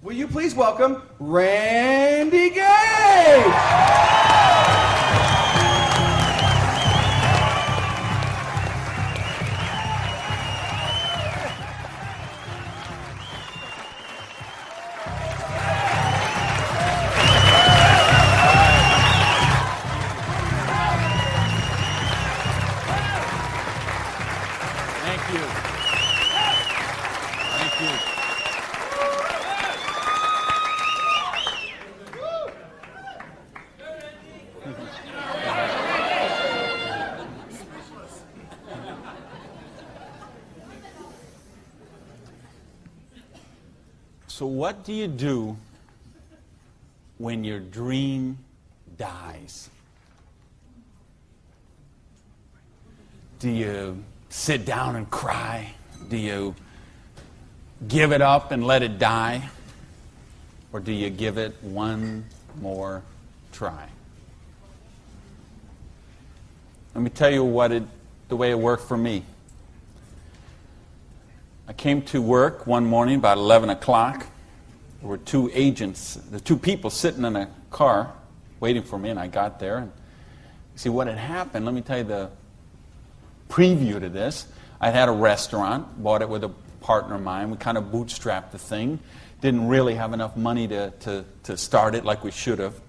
Will you please welcome Randy Gage? Thank you. Thank you. So what do you do when your dream dies? Do you sit down and cry? Do you give it up and let it die? Or do you give it one more try? Let me tell you the way it worked for me. I came to work one morning about 11 o'clock. There were two people sitting in a car waiting for me, and I got there. And see what had happened, let me tell you the preview to this. I had a restaurant, bought it with a partner of mine. We kind of bootstrapped the thing. Didn't really have enough money to start it like we should have.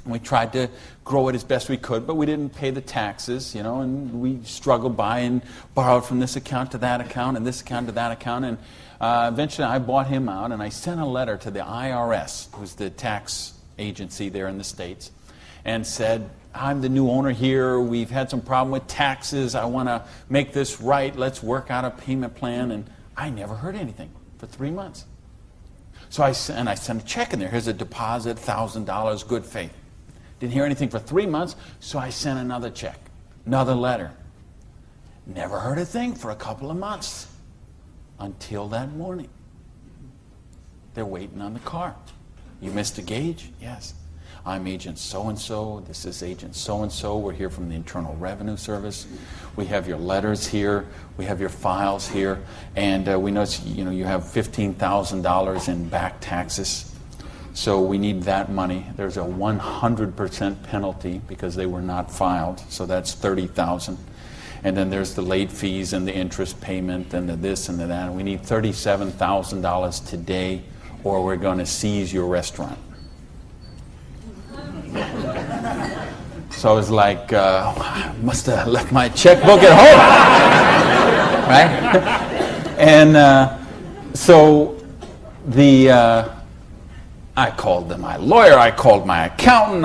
We tried to grow it as best we could, but we didn't pay the taxes, and we struggled by and borrowed from this account to that account and this account to that account. And eventually I bought him out, and I sent a letter to the IRS, who's the tax agency there in the States, and said, I'm the new owner here. We've had some problem with taxes. I want to make this right. Let's work out a payment plan. And I never heard anything for 3 months. So I sent a check in there. Here's a deposit, $1,000, good faith. Didn't hear anything for 3 months, so I sent another check, another letter. Never heard a thing for a couple of months until that morning. They're waiting on the car. You Mr. Gage? Yes. I'm Agent so-and-so. This is Agent so-and-so. We're here from the Internal Revenue Service. We have your letters here. We have your files here. And we know you have $15,000 in back taxes. So we need that money. There's a 100% penalty because they were not filed. So that's $30,000. And then there's the late fees and the interest payment and the this and the that. And we need $37,000 today, or we're going to seize your restaurant. So I was like, I must have left my checkbook at home, right? And so I called my lawyer, I called my accountant,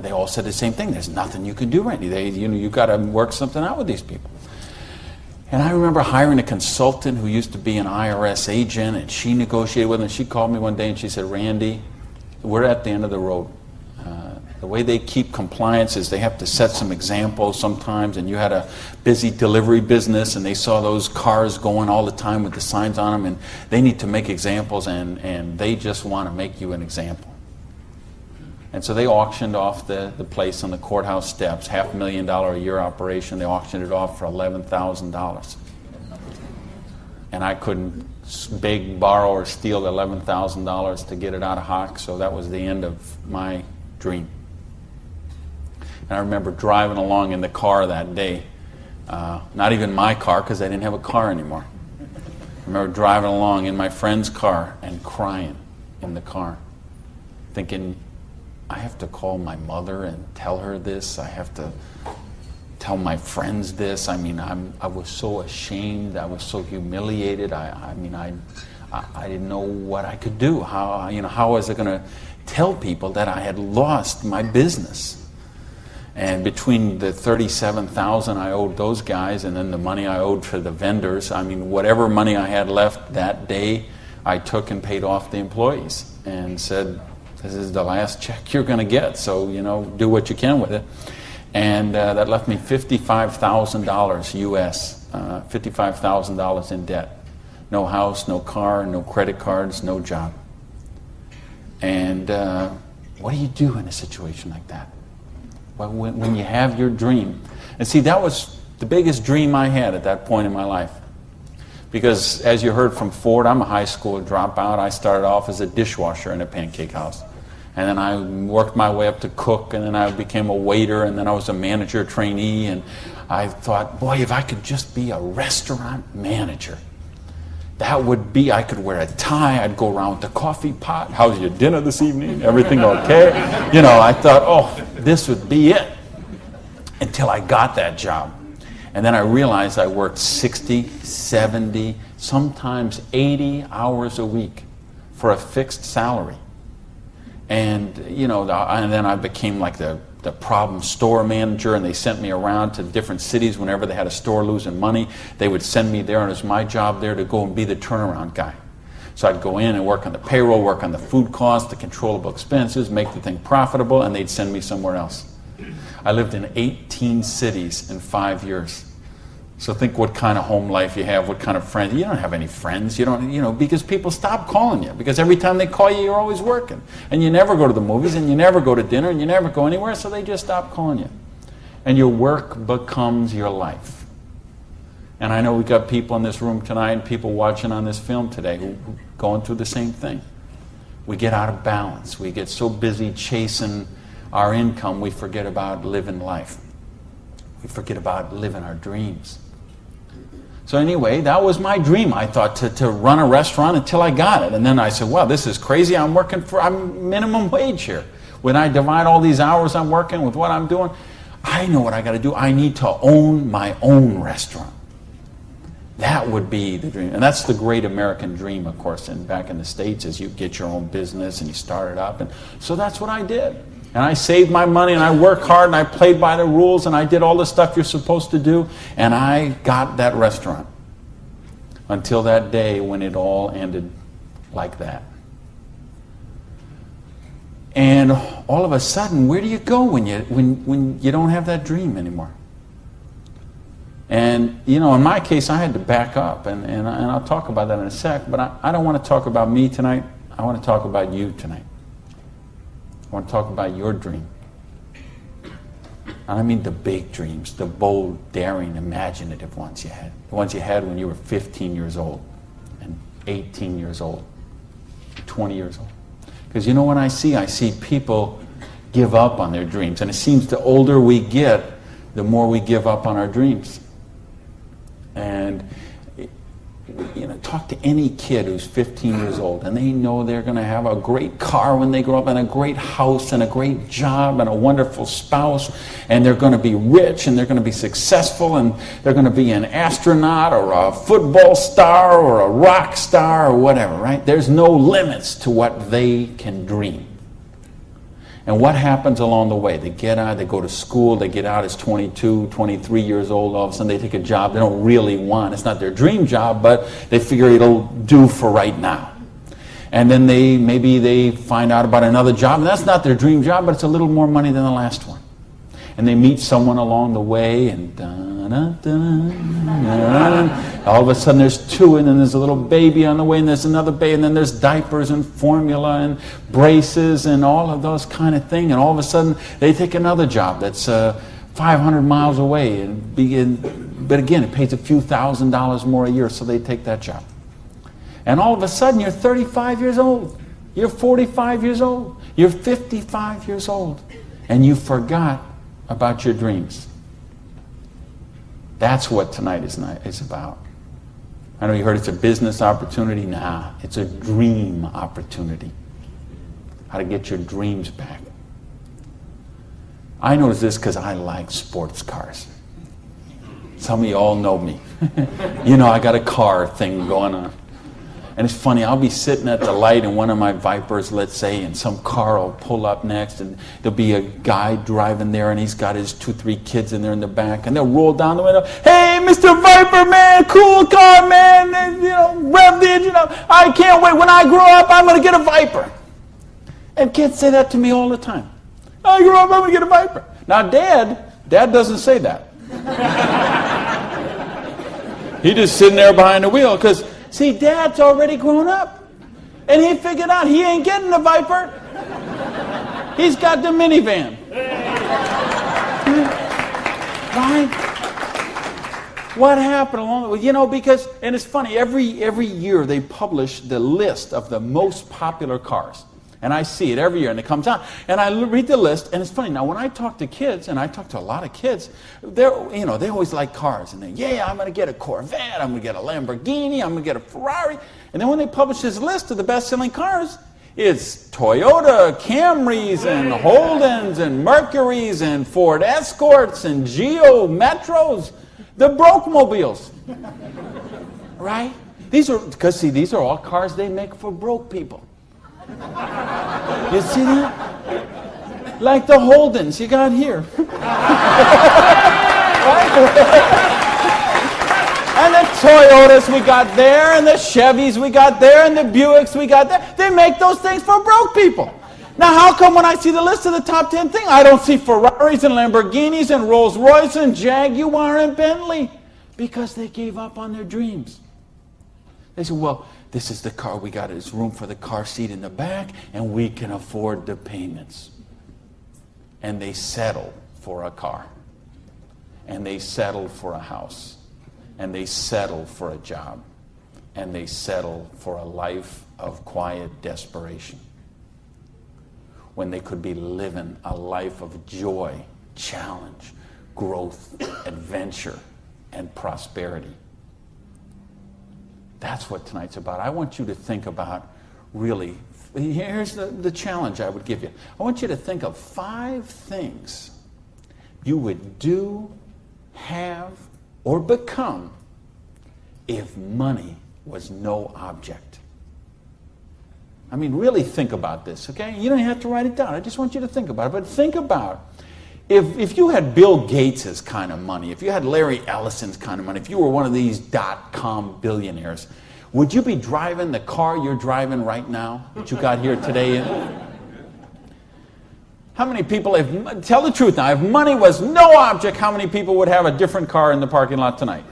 they all said the same thing. There's nothing you can do, Randy. You've got to work something out with these people. And I remember hiring a consultant who used to be an IRS agent, and she negotiated with him. She called me one day and she said, Randy, we're at the end of the road. The way they keep compliance is they have to set some examples sometimes, and you had a busy delivery business and they saw those cars going all the time with the signs on them, and they need to make examples, and they just want to make you an example. And so they auctioned off the place on the courthouse steps, $500,000 a year operation. They auctioned it off for $11,000. And I couldn't beg, borrow, or steal $11,000 to get it out of hock, so that was the end of my dream. And I remember driving along in the car that day, not even my car because I didn't have a car anymore. I remember driving along in my friend's car and crying in the car, thinking, I have to call my mother and tell her this. I have to tell my friends this. I was so ashamed. I was so humiliated. I didn't know what I could do. How was I going to tell people that I had lost my business? And between the $37,000 I owed those guys and then the money I owed for the vendors, whatever money I had left that day, I took and paid off the employees and said, this is the last check you're going to get, so do what you can with it. And that left me $55,000 US, $55,000 in debt. No house, no car, no credit cards, no job. And what do you do in a situation like that? Well, when you have your dream. And see, that was the biggest dream I had at that point in my life. Because as you heard from Ford, I'm a high school dropout. I started off as a dishwasher in a pancake house. And then I worked my way up to cook, and then I became a waiter, and then I was a manager trainee. And I thought, boy, if I could just be a restaurant manager, that would be, I could wear a tie, I'd go around with the coffee pot. How's your dinner this evening? Everything okay? You know, I thought, oh, this would be it. Until I got that job. And then I realized I worked 60, 70, sometimes 80 hours a week for a fixed salary. And, you know, and then I became like the problem store manager, and they sent me around to different cities whenever they had a store losing money. They would send me there, and it was my job there to go and be the turnaround guy. So I'd go in and work on the payroll, work on the food costs, the controllable expenses, make the thing profitable, and they'd send me somewhere else. I lived in 18 cities in 5 years. So think what kind of home life you have, what kind of friends. You don't have any friends. You don't, you know, because people stop calling you. Because every time they call you, you're always working. And you never go to the movies, and you never go to dinner, and you never go anywhere, so they just stop calling you. And your work becomes your life. And I know we got people in this room tonight and people watching on this film today who are going through the same thing. We get out of balance. We get so busy chasing our income, we forget about living life. We forget about living our dreams. So anyway, that was my dream. I thought to run a restaurant until I got it. And then I said, well, this is crazy. I'm minimum wage here. When I divide all these hours I'm working with what I'm doing, I know what I got to do. I need to own my own restaurant. That would be the dream. And that's the great American dream, of course. And back in the States, is you get your own business and you start it up. And so that's what I did. And I saved my money, and I worked hard, and I played by the rules, and I did all the stuff you're supposed to do, and I got that restaurant. Until that day when it all ended like that. And all of a sudden, where do you go when you don't have that dream anymore? And, you know, in my case, I had to back up, and I'll talk about that in a sec, but I don't want to talk about me tonight. I want to talk about you tonight. I want to talk about your dream. And I mean the big dreams, the bold, daring, imaginative ones you had. The ones you had when you were 15 years old, and 18 years old, 20 years old. Because you know what I see people give up on their dreams. And it seems the older we get, the more we give up on our dreams. And you know, talk to any kid who's 15 years old, and they know they're going to have a great car when they grow up, and a great house, and a great job, and a wonderful spouse, and they're going to be rich, and they're going to be successful, and they're going to be an astronaut, or a football star, or a rock star, or whatever, right? There's no limits to what they can dream. And what happens along the way? They get out, they go to school, they get out as 22, 23 years old, all of a sudden they take a job they don't really want. It's not their dream job, but they figure it'll do for right now. And then maybe they find out about another job, and that's not their dream job, but it's a little more money than the last one. And they meet someone along the way, and all of a sudden there's two, and then there's a little baby on the way, and there's another baby, and then there's diapers and formula and braces and all of those kind of things. And all of a sudden they take another job that's 500 miles away, but again, it pays a few $1,000s more a year, so they take that job. And all of a sudden you're 35 years old, you're 45 years old, you're 55 years old, and you forgot about your dreams. That's what tonight is about. I know you heard it's a business opportunity. Nah, it's a dream opportunity. How to get your dreams back. I notice this because I like sports cars. Some of you all know me. You know, I got a car thing going on. And it's funny, I'll be sitting at the light in one of my Vipers, let's say, and some car will pull up next, and there'll be a guy driving there, and he's got his 2-3 kids in there in the back, and they'll roll down the window, "Hey, Mr. Viper, man, cool car, man, and, you know, rev the engine up. I can't wait. When I grow up, I'm going to get a Viper." And kids say that to me all the time. "I grow up, I'm going to get a Viper." Now, Dad doesn't say that. He's just sitting there behind the wheel, because see, Dad's already grown up. And he figured out he ain't getting the Viper. He's got the minivan. What happened along the way? You know, because, and it's funny, every year they publish the list of the most popular cars. And I see it every year, and it comes out. And I read the list, and it's funny. Now, when I talk to kids, and I talk to a lot of kids, they always like cars. And I'm going to get a Corvette, I'm going to get a Lamborghini, I'm going to get a Ferrari. And then when they publish this list of the best-selling cars, it's Toyota Camrys and Holdens and Mercurys and Ford Escorts and Geo Metros, the broke mobiles, right? These are all cars they make for broke people. You see that? Like the Holdens you got here. Right? And the Toyotas we got there, and the Chevys we got there, and the Buicks we got there. They make those things for broke people. Now, how come when I see the list of the top 10 things, I don't see Ferraris and Lamborghinis and Rolls Royce and Jaguar and Bentley? Because they gave up on their dreams. They said, well, this is the car we got. There's room for the car seat in the back, and we can afford the payments. And they settle for a car. And they settle for a house. And they settle for a job. And they settle for a life of quiet desperation. When they could be living a life of joy, challenge, growth, adventure, and prosperity. That's what tonight's about. I want you to think about, really, here's the challenge I would give you. I want you to think of 5 things you would do, have, or become if money was no object. I mean, really think about this, okay? You don't have to write it down. I just want you to think about it. But think about if you had Bill Gates' kind of money, if you had Larry Ellison's kind of money, if you were one of these .com billionaires, would you be driving the car you're driving right now that you got here today in? How many people, tell the truth now, if money was no object, how many people would have a different car in the parking lot tonight?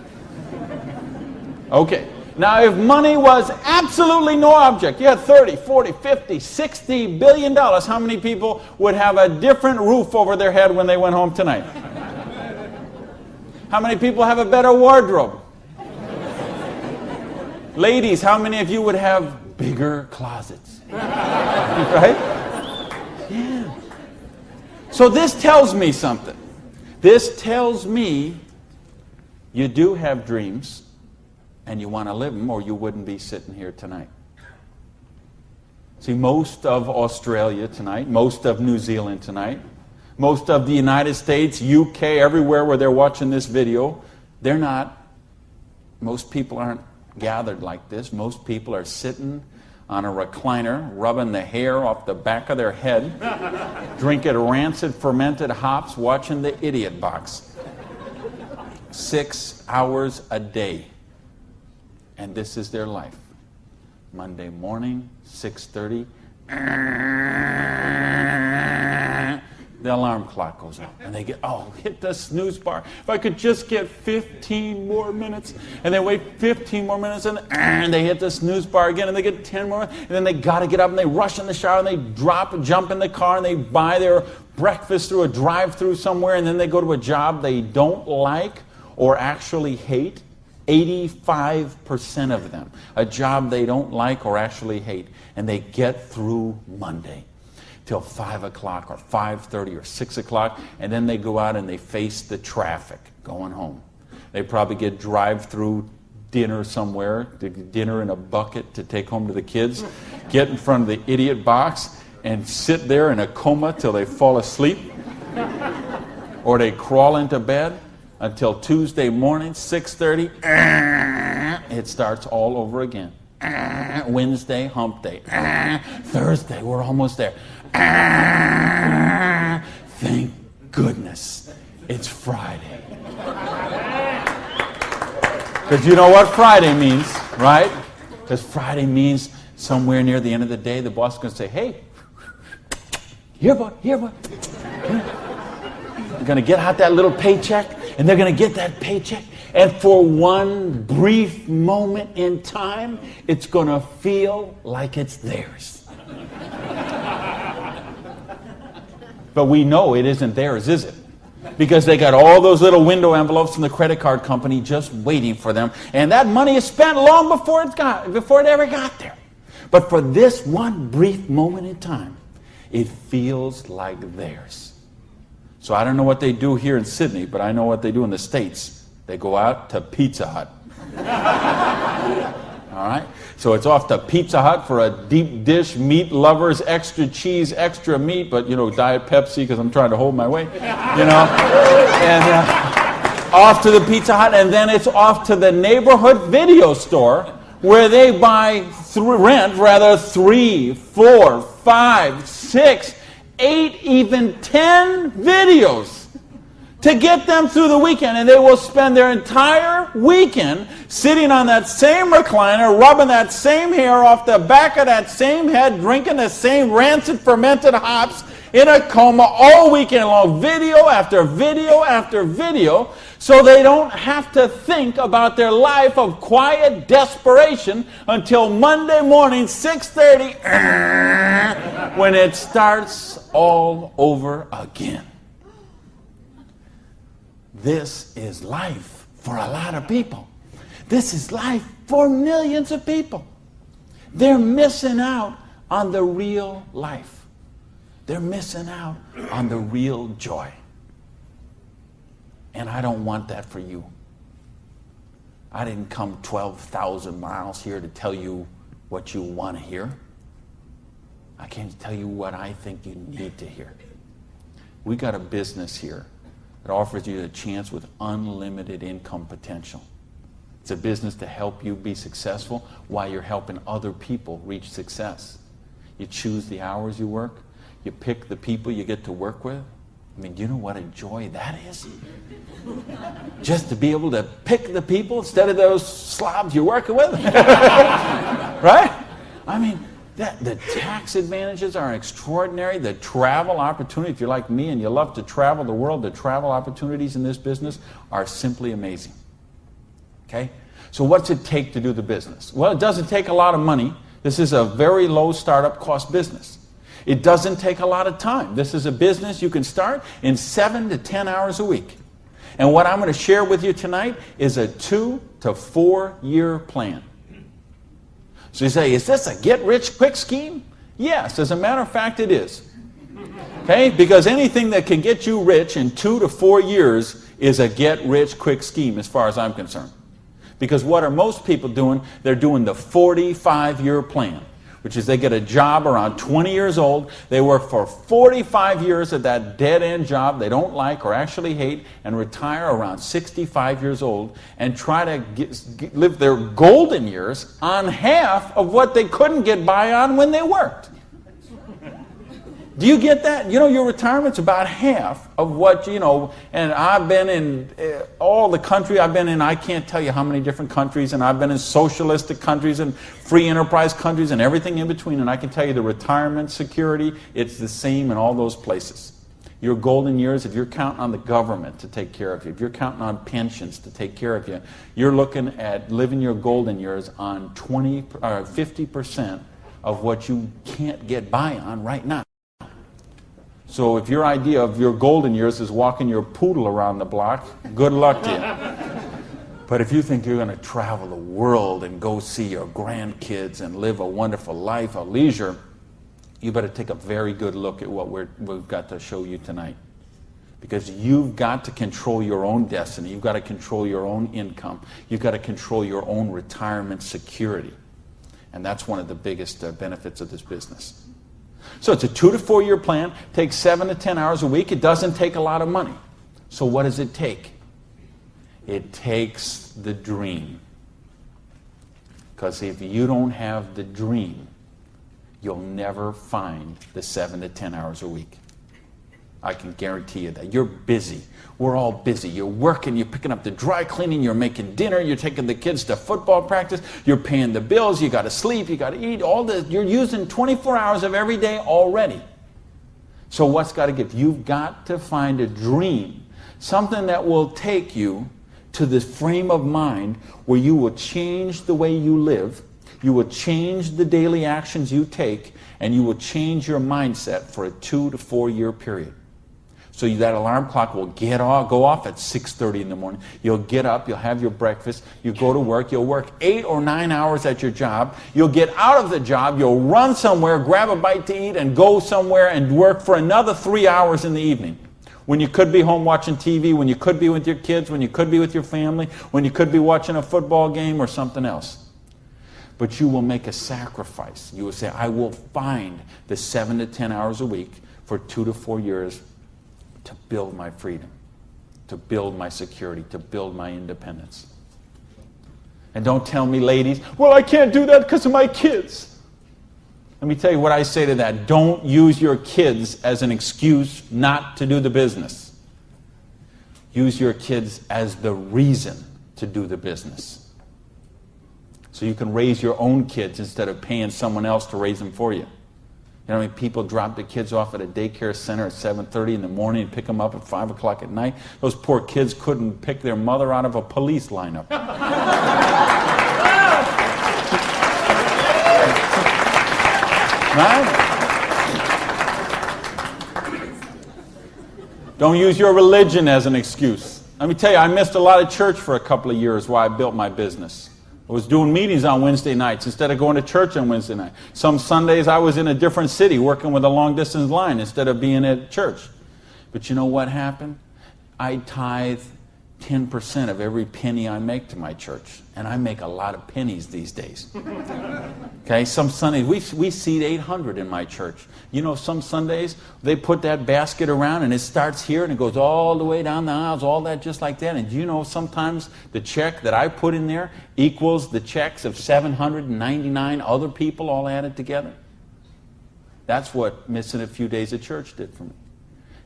Okay. Now, if money was absolutely no object, you had 30, 40, 50, 60 billion dollars, how many people would have a different roof over their head when they went home tonight? How many people have a better wardrobe? Ladies, how many of you would have bigger closets? Right? Yeah. So this tells me something. This tells me you do have dreams. And you want to live them, or you wouldn't be sitting here tonight. See, most of Australia tonight, most of New Zealand tonight, most of the United States, UK, everywhere where they're watching this video, most people aren't gathered like this. Most people are sitting on a recliner, rubbing the hair off the back of their head, drinking rancid fermented hops, watching the Idiot Box. 6 hours a day. And this is their life. Monday morning, 6:30. The alarm clock goes off. And they hit the snooze bar. If I could just get 15 more minutes. And they wait 15 more minutes, and they hit the snooze bar again, and they get 10 more. And then they got to get up, and they rush in the shower, and they jump in the car, and they buy their breakfast through a drive-through somewhere, and then they go to a job they don't like or actually hate. 85% of them, a job they don't like or actually hate, and they get through Monday till 5 o'clock or 5:30 or 6 o'clock, and then they go out and they face the traffic going home. They probably get drive-through dinner somewhere, dinner in a bucket to take home to the kids, get in front of the Idiot Box and sit there in a coma till they fall asleep, or they crawl into bed. Until Tuesday morning, 6:30, it starts all over again. Wednesday, hump day. Thursday, we're almost there. Thank goodness it's Friday. Because you know what Friday means, right? Because Friday means somewhere near the end of the day, the boss is going to say, hey, here, boy. You're going to get out that little paycheck. And they're going to get that paycheck, and for one brief moment in time, it's going to feel like it's theirs. But we know it isn't theirs, is it? because they got all those little window envelopes from the credit card company just waiting for them. And that money is spent long before it ever got there. But for this one brief moment in time, it feels like theirs. So I don't know what they do here in Sydney, but I know what they do in the States. They go out to Pizza Hut. All right? So it's off to Pizza Hut for a deep dish, meat lovers, extra cheese, extra meat, but, Diet Pepsi because I'm trying to hold my weight, And off to the Pizza Hut, and then it's off to the neighborhood video store where they rent 3, 4, 5, 6, 8, even 10 videos to get them through the weekend. And they will spend their entire weekend sitting on that same recliner, rubbing that same hair off the back of that same head, drinking the same rancid fermented hops in a coma all weekend long, video after video after video, so they don't have to think about their life of quiet desperation until Monday morning, 6:30, when it starts all over again. This is life for a lot of people. This is life for millions of people. They're missing out on the real life. They're missing out on the real joy. And I don't want that for you. I didn't come 12,000 miles here to tell you what you want to hear. I came to tell you what I think you need to hear. We got a business here that offers you a chance with unlimited income potential. It's a business to help you be successful while you're helping other people reach success. You choose the hours you work. You pick the people you get to work with. I mean, do you know what a joy that is? Just to be able to pick the people instead of those slobs you're working with. Right? I mean, the tax advantages are extraordinary. The travel opportunity, if you're like me and you love to travel the world, the travel opportunities in this business are simply amazing. Okay? So what's it take to do the business? Well, it doesn't take a lot of money. This is a very low startup cost business. It doesn't take a lot of time. This is a business you can start in 7 to 10 hours a week. And what I'm going to share with you tonight is a 2 to 4 year plan. So you say, is this a get-rich-quick scheme? Yes, as a matter of fact, it is. Okay? Because anything that can get you rich in 2 to 4 years is a get-rich-quick scheme as far as I'm concerned. Because what are most people doing? They're doing the 45-year plan, which is they get a job around 20 years old. They work for 45 years at that dead-end job they don't like or actually hate and retire around 65 years old and try to live their golden years on half of what they couldn't get by on when they worked. Do you get that? Your retirement's about half of what, and I've been in all the country I've been in. I can't tell you how many different countries, and I've been in socialistic countries and free enterprise countries and everything in between, and I can tell you the retirement security, it's the same in all those places. Your golden years, if you're counting on the government to take care of you, if you're counting on pensions to take care of you, you're looking at living your golden years on 50% of what you can't get by on right now. So if your idea of your golden years is walking your poodle around the block, good luck to you. But if you think you're going to travel the world and go see your grandkids and live a wonderful life of leisure, you better take a very good look at what we've got to show you tonight. Because you've got to control your own destiny. You've got to control your own income. You've got to control your own retirement security. And that's one of the biggest benefits of this business. So it's a 2 to 4 year plan, takes 7 to 10 hours a week. It doesn't take a lot of money. So what does it take? It takes the dream. Because if you don't have the dream, you'll never find the 7 to 10 hours a week. I can guarantee you that. You're busy. We're all busy. You're working, you're picking up the dry cleaning, you're making dinner, you're taking the kids to football practice, you're paying the bills, you got to sleep, you got to eat, all this. You're using 24 hours of every day already. So what's got to give? You've got to find a dream, something that will take you to this frame of mind where you will change the way you live, you will change the daily actions you take, and you will change your mindset for a 2 to 4 year period. So that alarm clock will go off at 6:30 in the morning. You'll get up, you'll have your breakfast, you go to work, you'll work 8 or 9 hours at your job, you'll get out of the job, you'll run somewhere, grab a bite to eat, and go somewhere and work for another 3 hours in the evening. When you could be home watching TV, when you could be with your kids, when you could be with your family, when you could be watching a football game or something else. But you will make a sacrifice. You will say, I will find the 7 to 10 hours a week for 2 to 4 years to build my freedom, to build my security, to build my independence. And don't tell me, ladies, well, I can't do that because of my kids. Let me tell you what I say to that. Don't use your kids as an excuse not to do the business. Use your kids as the reason to do the business. So you can raise your own kids instead of paying someone else to raise them for you. You know, people drop the kids off at a daycare center at 7:30 in the morning and pick them up at 5 o'clock at night. Those poor kids couldn't pick their mother out of a police lineup. Right? Don't use your religion as an excuse. Let me tell you, I missed a lot of church for a couple of years while I built my business. I was doing meetings on Wednesday nights instead of going to church on Wednesday night. Some Sundays I was in a different city working with a long-distance line instead of being at church. But you know what happened? I tithe 10% of every penny I make to my church. And I make a lot of pennies these days. Okay, some Sundays, we seat 800 in my church. You know, some Sundays, they put that basket around and it starts here and it goes all the way down the aisles, all that just like that. And you know, sometimes the check that I put in there equals the checks of 799 other people all added together. That's what missing a few days of church did for me.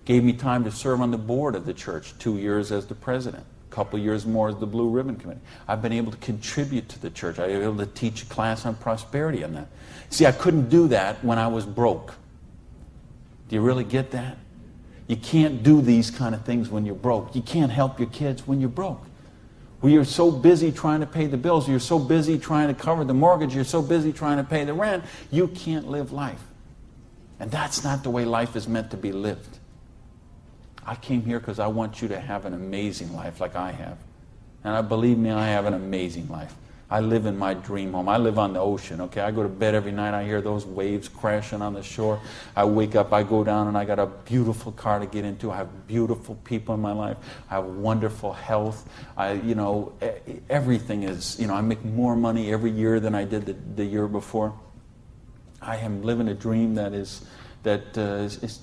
Gave me time to serve on the board of the church, 2 years as the president, a couple years more as the Blue Ribbon Committee. I've been able to contribute to the church. I've been able to teach a class on prosperity on that. See, I couldn't do that when I was broke. Do you really get that? You can't do these kind of things when you're broke. You can't help your kids when you're broke. When you're so busy trying to pay the bills, you're so busy trying to cover the mortgage, you're so busy trying to pay the rent, you can't live life. And that's not the way life is meant to be lived. I came here because I want you to have an amazing life like I have. And believe me, I have an amazing life. I live in my dream home. I live on the ocean, okay? I go to bed every night, I hear those waves crashing on the shore. I wake up, I go down, and I got a beautiful car to get into. I have beautiful people in my life. I have wonderful health. Everything is, I make more money every year than I did the year before. I am living a dream that is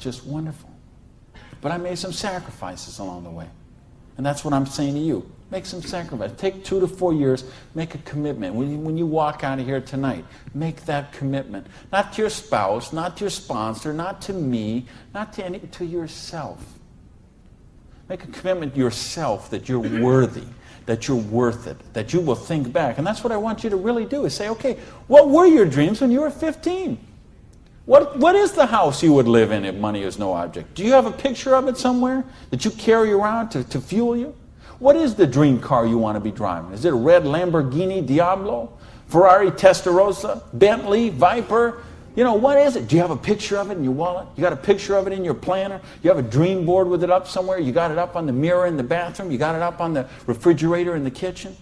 just wonderful. But I made some sacrifices along the way. And that's what I'm saying to you. Make some sacrifice. Take 2 to 4 years. Make a commitment. When you walk out of here tonight, make that commitment. Not to your spouse, not to your sponsor, not to me, not to yourself. Make a commitment to yourself that you're worthy, that you're worth it, that you will think back. And that's what I want you to really do, is say, okay, what were your dreams when you were 15? What is the house you would live in if money is no object? Do you have a picture of it somewhere that you carry around to fuel you? What is the dream car you want to be driving? Is it a red Lamborghini Diablo, Ferrari Testarossa, Bentley, Viper? What is it? Do you have a picture of it in your wallet? You got a picture of it in your planner? You have a dream board with it up somewhere? You got it up on the mirror in the bathroom? You got it up on the refrigerator in the kitchen?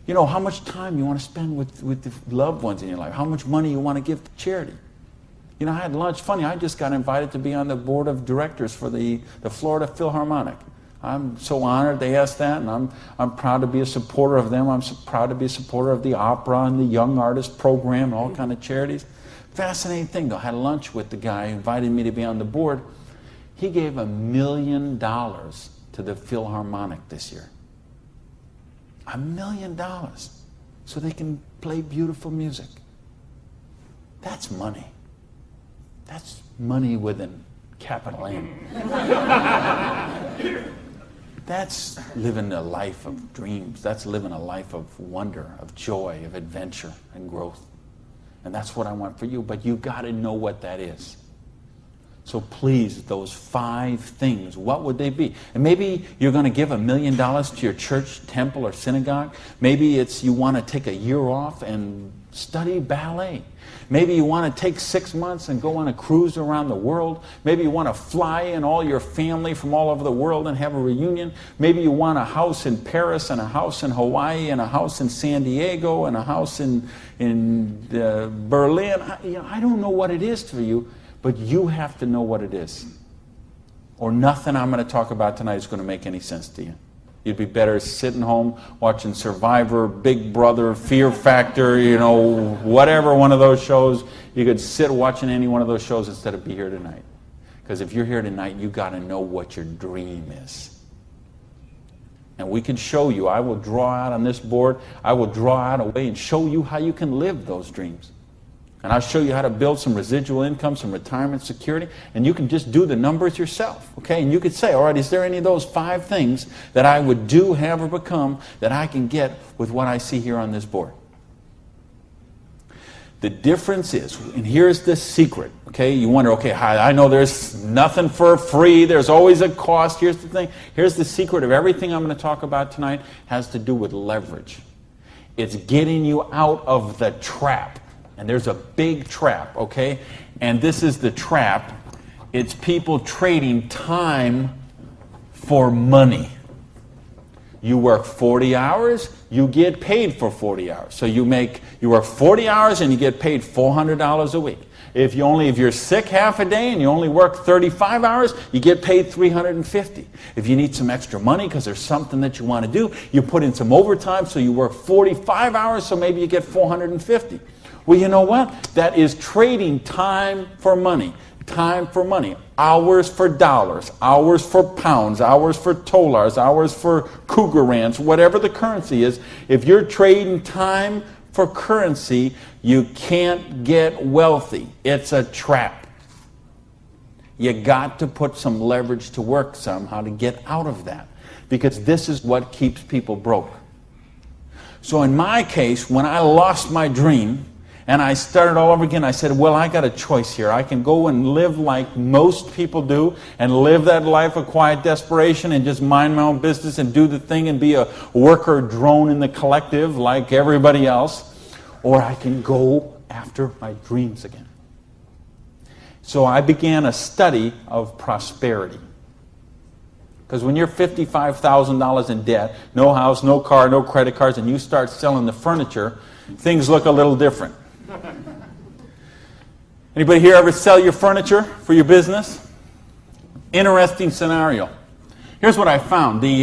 How much time you want to spend with the loved ones in your life? How much money you want to give to charity? I had lunch. Funny, I just got invited to be on the board of directors for the Florida Philharmonic. I'm so honored they asked that, and I'm proud to be a supporter of them. I'm so proud to be a supporter of the opera and the Young Artist Program and all kind of charities. Fascinating thing, though. I had lunch with the guy who invited me to be on the board. He gave $1 million to the Philharmonic this year. $1 million. So they can play beautiful music. That's money. That's money with a capital M. That's living a life of dreams. That's living a life of wonder, of joy, of adventure and growth. And that's what I want for you. But you got to know what that is. So please, those 5 things, what would they be? And maybe you're going to give $1 million to your church, temple, or synagogue. Maybe it's you want to take a year off and study ballet. Maybe you want to take 6 months and go on a cruise around the world. Maybe you want to fly in all your family from all over the world and have a reunion. Maybe you want a house in Paris and a house in Hawaii and a house in San Diego and a house in Berlin. I don't know what it is for you, but you have to know what it is. Or nothing I'm going to talk about tonight is going to make any sense to you. You'd be better sitting home watching Survivor, Big Brother, Fear Factor, whatever one of those shows. You could sit watching any one of those shows instead of be here tonight. Because if you're here tonight, you got to know what your dream is. And we can show you. I will draw out on this board. I will draw out a way and show you how you can live those dreams. And I'll show you how to build some residual income, some retirement security, and you can just do the numbers yourself, okay? And you could say, all right, is there any of those 5 things that I would do, have, or become that I can get with what I see here on this board? The difference is, and here's the secret, okay? You wonder, okay, I know there's nothing for free. There's always a cost. Here's the thing. Here's the secret of everything I'm going to talk about tonight has to do with leverage. It's getting you out of the trap. And there's a big trap, okay? And this is the trap. It's people trading time for money. You work 40 hours, you get paid for 40 hours. So you work 40 hours and you get paid $400 a week. If you're sick half a day and you only work 35 hours, you get paid $350. If you need some extra money because there's something that you want to do, you put in some overtime, so you work 45 hours, so maybe you get $450. Well, you know what? That is trading time for money. Time for money. Hours for dollars. Hours for pounds. Hours for dollars. Hours for cougar ranch. Whatever the currency is. If you're trading time for currency, you can't get wealthy. It's a trap. You got to put some leverage to work somehow to get out of that. Because this is what keeps people broke. So in my case, when I lost my dream, and I started all over again, I said, well, I got a choice here. I can go and live like most people do and live that life of quiet desperation and just mind my own business and do the thing and be a worker drone in the collective like everybody else. Or I can go after my dreams again. So I began a study of prosperity. Because when you're $55,000 in debt, no house, no car, no credit cards, and you start selling the furniture, things look a little different. Anybody here ever sell your furniture for your business? Interesting scenario. Here's what I found. The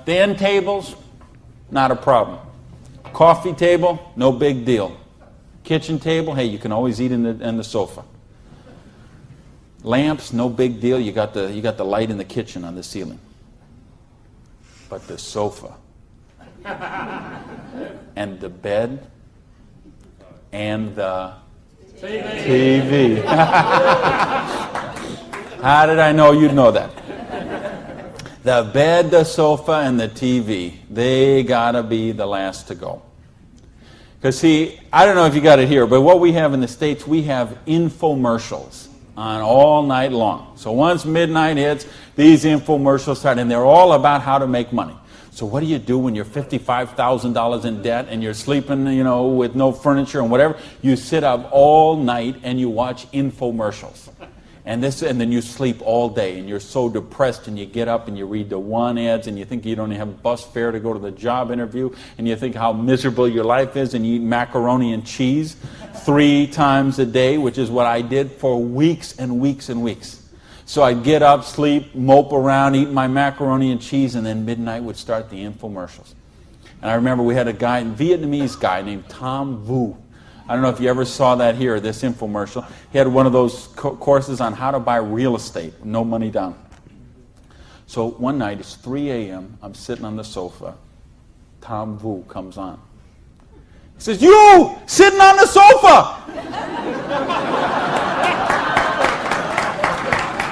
end tables, not a problem. Coffee table, no big deal. Kitchen table, hey, you can always eat in the sofa. Lamps, no big deal. You got the light in the kitchen on the ceiling. But the sofa and the bed and the TV. How did I know you'd know that? The bed, the sofa, and the TV, they gotta be the last to go. Because see, I don't know if you got it here, but what we have in the States, we have infomercials on all night long. So once midnight hits, these infomercials start, and they're all about how to make money. So what do you do when you're $55,000 in debt and you're sleeping, with no furniture and whatever? You sit up all night and you watch infomercials. And then you sleep all day and you're so depressed, and you get up and you read the one ads and you think you don't have bus fare to go to the job interview, and you think how miserable your life is, and you eat macaroni and cheese 3 times a day, which is what I did for weeks and weeks and weeks. So I'd get up, sleep, mope around, eat my macaroni and cheese, and then midnight would start the infomercials. And I remember we had a Vietnamese guy named Tom Vu. I don't know if you ever saw that here, this infomercial. He had one of those courses on how to buy real estate, no money down. So one night, it's 3 a.m., I'm sitting on the sofa. Tom Vu comes on. He says, "You, sitting on the sofa!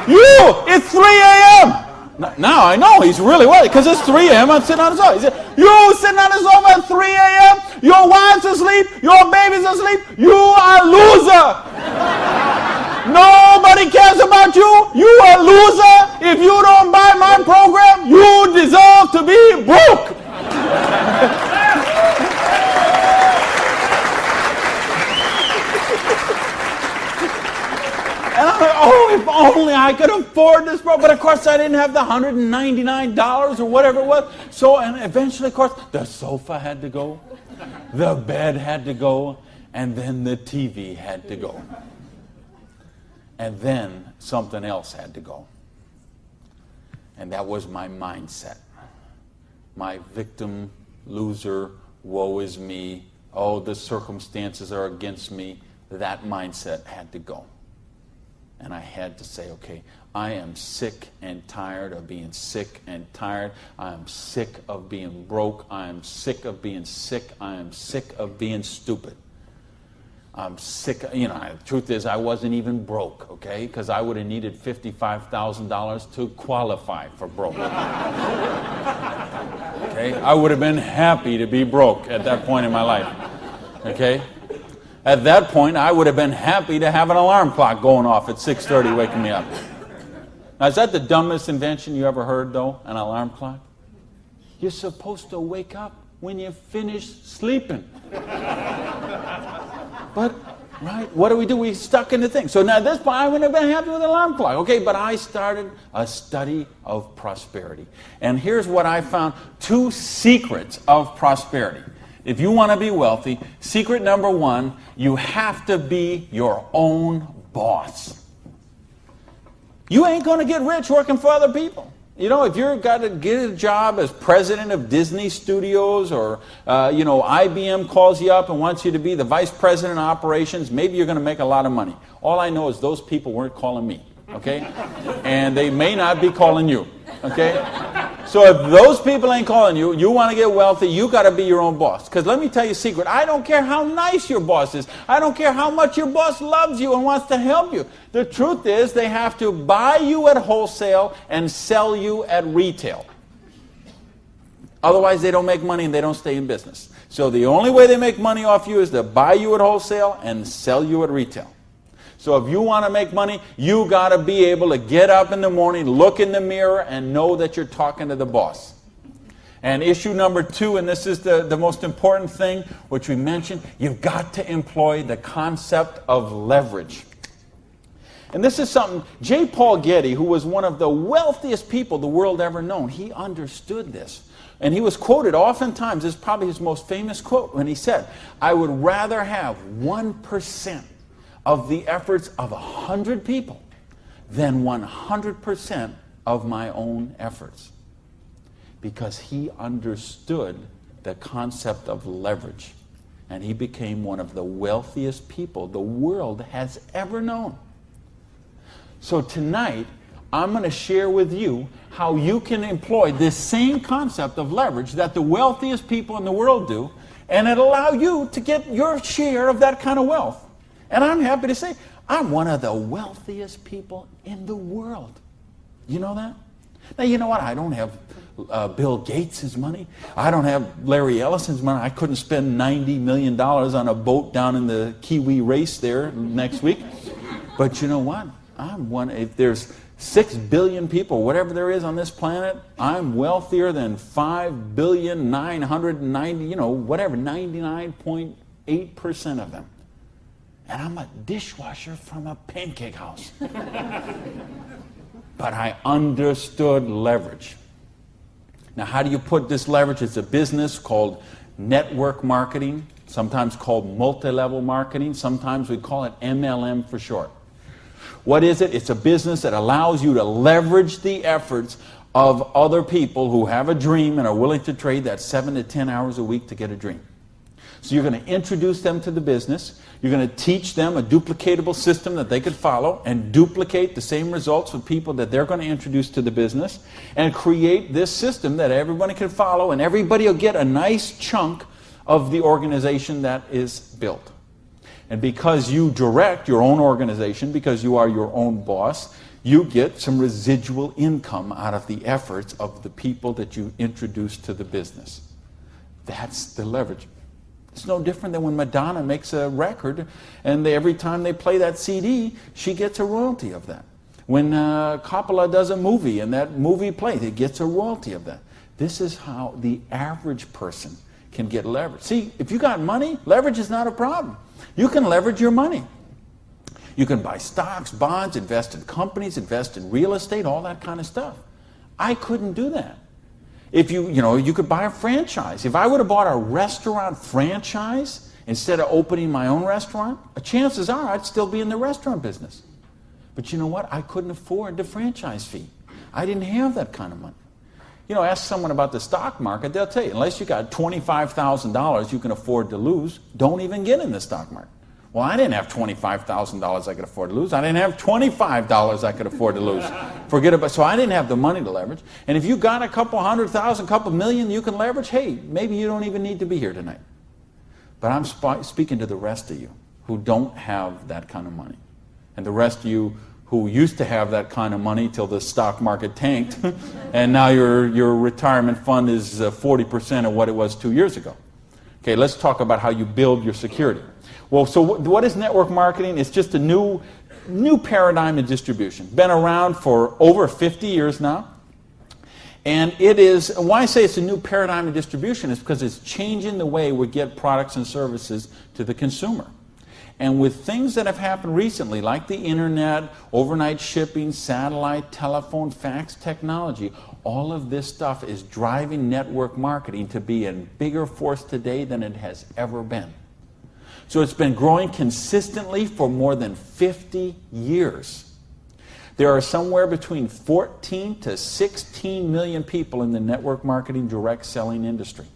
You, it's 3 a.m. Now I know he's really worried, because it's 3 a.m. I'm sitting on the sofa. He said, "You sitting on the sofa at 3 a.m. Your wife's asleep. Your baby's asleep. You are a loser. Nobody cares about you. You a loser. If you don't buy my program, you deserve to be broke. And I'm like, oh, if only I could afford this program. But of course, I didn't have the $199 or whatever it was. So, and eventually, of course, the sofa had to go, the bed had to go, and then the TV had to go. And then something else had to go. And that was my mindset. My victim, loser, woe is me, oh, the circumstances are against me. That mindset had to go. And I had to say, okay, I am sick and tired of being sick and tired. I am sick of being broke. I am sick of being sick. I am sick of being stupid. I'm sick. The truth is I wasn't even broke, okay? Because I would have needed $55,000 to qualify for broke. Okay? I would have been happy to be broke at that point in my life. Okay? At that point, I would have been happy to have an alarm clock going off at 6:30 waking me up. Now, is that the dumbest invention you ever heard, though, an alarm clock? You're supposed to wake up when you finish sleeping. But, right, what do? We stuck in the thing. So now at this point, I wouldn't have been happy with an alarm clock. Okay, but I started a study of prosperity. And here's what I found. 2 secrets of prosperity. If you want to be wealthy, secret number 1, you have to be your own boss. You ain't going to get rich working for other people. If you've got to get a job as president of Disney Studios or, IBM calls you up and wants you to be the vice president of operations, maybe you're going to make a lot of money. All I know is those people weren't calling me, okay? And they may not be calling you, okay? So if those people ain't calling you, you want to get wealthy, you got to be your own boss. Because let me tell you a secret. I don't care how nice your boss is. I don't care how much your boss loves you and wants to help you. The truth is they have to buy you at wholesale and sell you at retail. Otherwise, they don't make money and they don't stay in business. So the only way they make money off you is to buy you at wholesale and sell you at retail. So if you want to make money, you got to be able to get up in the morning, look in the mirror, and know that you're talking to the boss. And issue number 2, and this is the most important thing, which we mentioned, you've got to employ the concept of leverage. And this is something, J. Paul Getty, who was one of the wealthiest people the world ever known, he understood this. And he was quoted oftentimes, this is probably his most famous quote, when he said, I would rather have 1% of the efforts of 100 people than 100% of my own efforts. Because he understood the concept of leverage. And he became one of the wealthiest people the world has ever known. So tonight, I'm going to share with you how you can employ this same concept of leverage that the wealthiest people in the world do, and it'll allow you to get your share of that kind of wealth. And I'm happy to say, I'm one of the wealthiest people in the world. You know that? Now, you know what? I don't have Bill Gates' money. I don't have Larry Ellison's money. I couldn't spend $90 million on a boat down in the Kiwi race there next week. But you know what? I'm one. If there's 6 billion people, whatever there is on this planet, I'm wealthier than 99.8% of them. And I'm a dishwasher from a pancake house. But I understood leverage. Now, how do you put this leverage? It's a business called network marketing, sometimes called multi-level marketing. Sometimes we call it MLM for short. What is it? It's a business that allows you to leverage the efforts of other people who have a dream and are willing to trade that 7 to 10 hours a week to get a dream. So you're going to introduce them to the business. You're going to teach them a duplicatable system that they could follow and duplicate the same results with people that they're going to introduce to the business and create this system that everybody can follow, and everybody will get a nice chunk of the organization that is built. And because you direct your own organization, because you are your own boss, you get some residual income out of the efforts of the people that you introduce to the business. That's the leverage. It's no different than when Madonna makes a record and every time they play that CD, she gets a royalty of that. When Coppola does a movie and that movie plays, it gets a royalty of that. This is how the average person can get leverage. See, if you got money, leverage is not a problem. You can leverage your money. You can buy stocks, bonds, invest in companies, invest in real estate, all that kind of stuff. I couldn't do that. If you could buy a franchise. If I would have bought a restaurant franchise instead of opening my own restaurant, chances are I'd still be in the restaurant business. But you know what? I couldn't afford the franchise fee. I didn't have that kind of money. Ask someone about the stock market, they'll tell you, unless you got $25,000 you can afford to lose, don't even get in the stock market. Well, I didn't have $25,000 I could afford to lose. I didn't have $25 I could afford to lose. Forget about. So I didn't have the money to leverage. And if you got a couple $100,000, couple million you can leverage, hey, maybe you don't even need to be here tonight. But I'm speaking to the rest of you who don't have that kind of money. And the rest of you who used to have that kind of money till the stock market tanked, and now your retirement fund is 40% of what it was 2 years ago. Okay, let's talk about how you build your security. Well, so what is network marketing? It's just a new paradigm in distribution. Been around for over 50 years now. And it is, why I say it's a new paradigm in distribution is because it's changing the way we get products and services to the consumer. And with things that have happened recently, like the internet, overnight shipping, satellite, telephone, fax technology, all of this stuff is driving network marketing to be a bigger force today than it has ever been. So it's been growing consistently for more than 50 years. There are somewhere between 14 to 16 million people in the network marketing direct selling industry.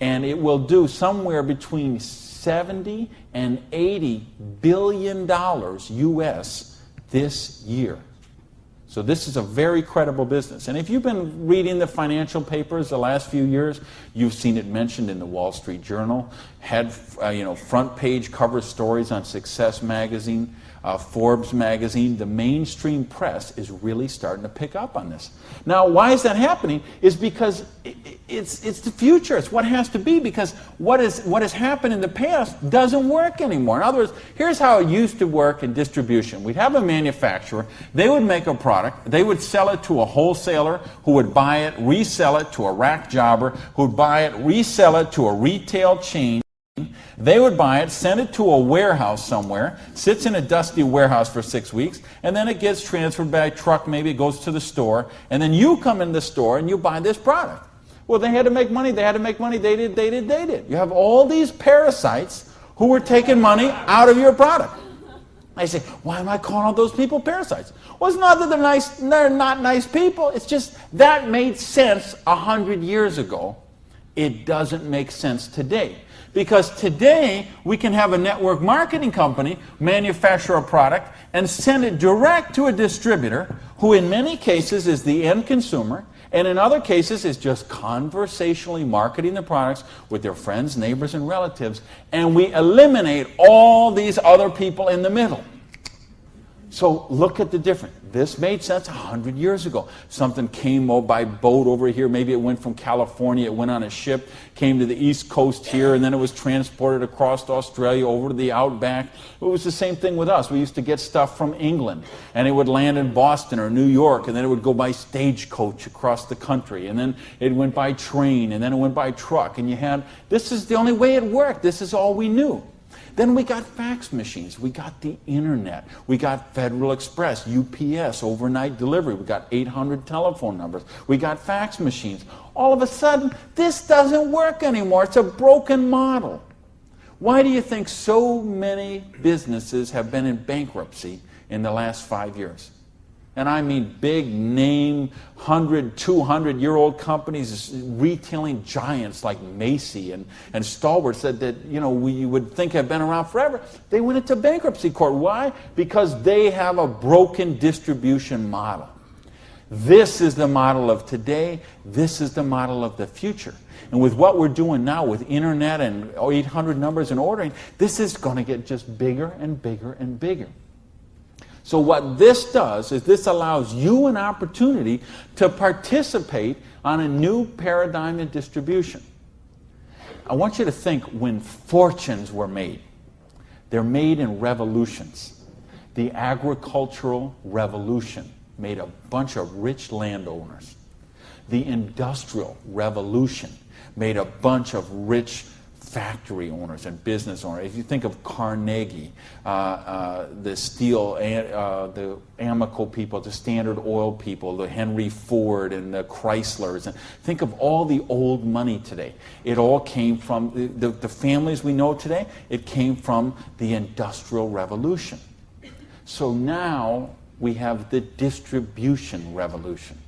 And it will do somewhere between 70 and 80 billion dollars US this year. So this is a very credible business. And if you've been reading the financial papers the last few years, you've seen it mentioned in the Wall Street Journal, had front page cover stories on Success Magazine, Forbes Magazine. The mainstream press is really starting to pick up on this. Now, why is that happening? Is because it's the future. It's what has to be, because what has happened in the past doesn't work anymore. In other words, here's how it used to work in distribution. We'd have a manufacturer. They would make a product. They would sell it to a wholesaler who would buy it, resell it to a rack jobber who would buy it, resell it to a retail chain. They would buy it, send it to a warehouse somewhere, sits in a dusty warehouse for 6 weeks, and then it gets transferred by truck, maybe it goes to the store, and then you come in the store and you buy this product. Well, they had to make money, they did. You have all these parasites who were taking money out of your product. I say, why am I calling all those people parasites? Well, it's not that they're not nice people, it's just that made sense 100 years ago. It doesn't make sense today. Because today, we can have a network marketing company manufacture a product and send it direct to a distributor who in many cases is the end consumer, and in other cases is just conversationally marketing the products with their friends, neighbors, and relatives, and we eliminate all these other people in the middle. So look at the difference. This made sense 100 years ago. Something came by boat over here. Maybe it went from California, it went on a ship, came to the East Coast here, and then it was transported across to Australia, over to the outback. It was the same thing with us. We used to get stuff from England, and it would land in Boston or New York, and then it would go by stagecoach across the country, and then it went by train, and then it went by truck, and this is the only way it worked. This is all we knew. Then we got fax machines, we got the internet, we got Federal Express, UPS, overnight delivery, we got 800 telephone numbers, we got fax machines. All of a sudden, this doesn't work anymore. It's a broken model. Why do you think so many businesses have been in bankruptcy in the last 5 years? And I mean big name, 100, 200-year-old companies, retailing giants like Macy and Stalwarts that we would think have been around forever. They went into bankruptcy court. Why? Because they have a broken distribution model. This is the model of today. This is the model of the future. And with what we're doing now with internet and 800 numbers and ordering, this is going to get just bigger and bigger and bigger. So what this does is this allows you an opportunity to participate on a new paradigm in distribution. I want you to think when fortunes were made. They're made in revolutions. The agricultural revolution made a bunch of rich landowners. The industrial revolution made a bunch of rich factory owners and business owners. If you think of Carnegie, the steel, the Amoco people, the Standard Oil people, the Henry Ford and the Chryslers, and think of all the old money today. It all came from the families we know today. It came from the Industrial Revolution. So now we have the distribution revolution.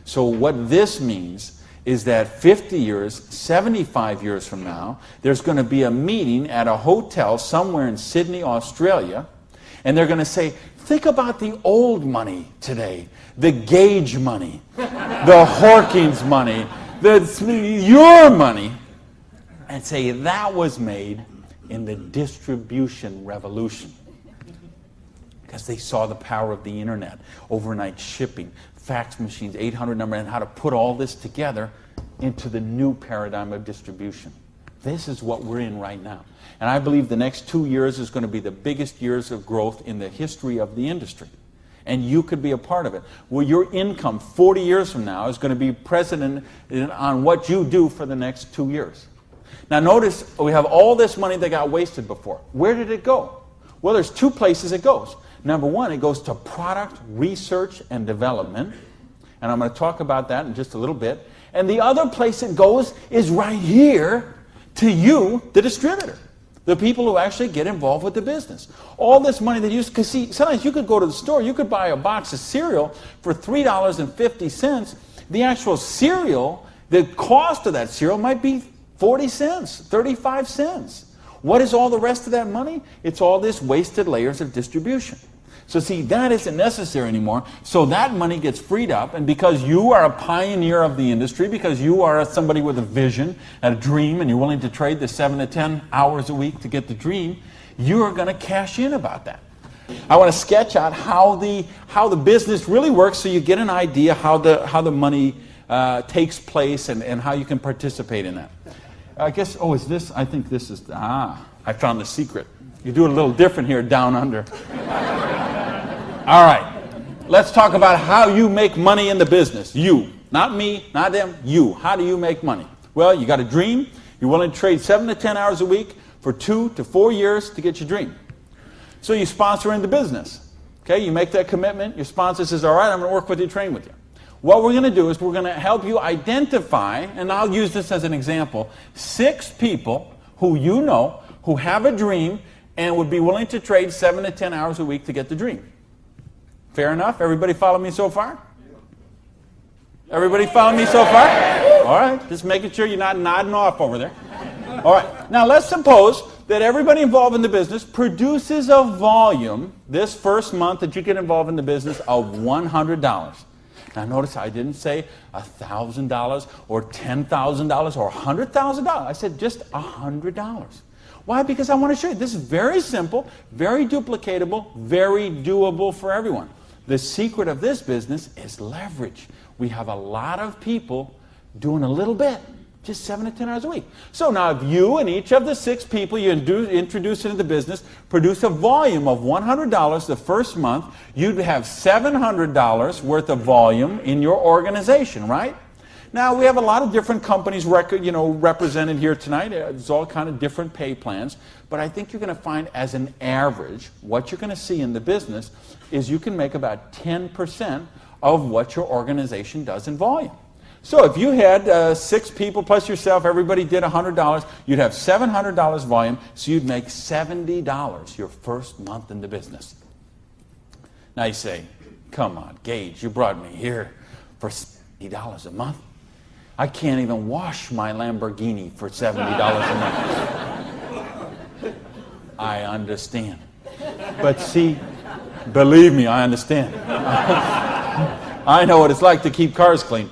So what this means is that 50 years, 75 years from now, there's going to be a meeting at a hotel somewhere in Sydney, Australia, and they're going to say, think about the old money today, the Gage money, the Hawkins money, your money, and say that was made in the distribution revolution. Because they saw the power of the internet, overnight shipping, fax machines, 800 number, and how to put all this together into the new paradigm of distribution. This is what we're in right now. And I believe the next 2 years is going to be the biggest years of growth in the history of the industry. And you could be a part of it. Well, your income 40 years from now is going to be present on what you do for the next 2 years. Now notice we have all this money that got wasted before. Where did it go? Well, there's two places it goes. Number one, it goes to product research and development. And I'm going to talk about that in just a little bit. And the other place it goes is right here to you, the distributor. The people who actually get involved with the business. All this money that you use, because see, sometimes you could go to the store, you could buy a box of cereal for $3.50. The actual cereal, the cost of that cereal might be 40 cents, 35 cents. What is all the rest of that money? It's all this wasted layers of distribution. So see, that isn't necessary anymore. So that money gets freed up, and because you are a pioneer of the industry, because you are somebody with a vision and a dream, and you're willing to trade the 7 to 10 hours a week to get the dream, you are going to cash in about that. I want to sketch out how the business really works, so you get an idea how the money takes place and how you can participate in that. I guess, is this? I think this is, I found the secret. You do it a little different here down under. All right, let's talk about how you make money in the business. You, not me, not them, you. How do you make money? Well, you got a dream. You're willing to trade 7 to 10 hours a week for 2 to 4 years to get your dream. So you sponsor in the business. Okay, you make that commitment. Your sponsor says, all right, I'm going to work with you, train with you. What we're going to do is we're going to help you identify, and I'll use this as an example, 6 people who you know who have a dream and would be willing to trade 7 to 10 hours a week to get the dream. Fair enough? Everybody follow me so far? Everybody follow me so far? All right, just making sure you're not nodding off over there. All right, now let's suppose that everybody involved in the business produces a volume this first month that you get involved in the business of $100. Now notice I didn't say $1,000 or $10,000 or $100,000. I said just $100. Why? Because I want to show you this is very simple, very duplicatable, very doable for everyone. The secret of this business is leverage. We have a lot of people doing a little bit, just 7 to 10 hours a week. So now if you and each of the 6 people you introduce into the business produce a volume of $100 the first month, you'd have $700 worth of volume in your organization, right? Now, we have a lot of different companies represented here tonight. There's all kind of different pay plans. But I think you're going to find, as an average, what you're going to see in the business is you can make about 10% of what your organization does in volume. So if you had 6 people plus yourself, everybody did $100, you'd have $700 volume, so you'd make $70 your first month in the business. Now you say, come on, Gage, you brought me here for $70 a month. I can't even wash my Lamborghini for $70 a month. I understand. But see, believe me, I understand. I know what it's like to keep cars clean.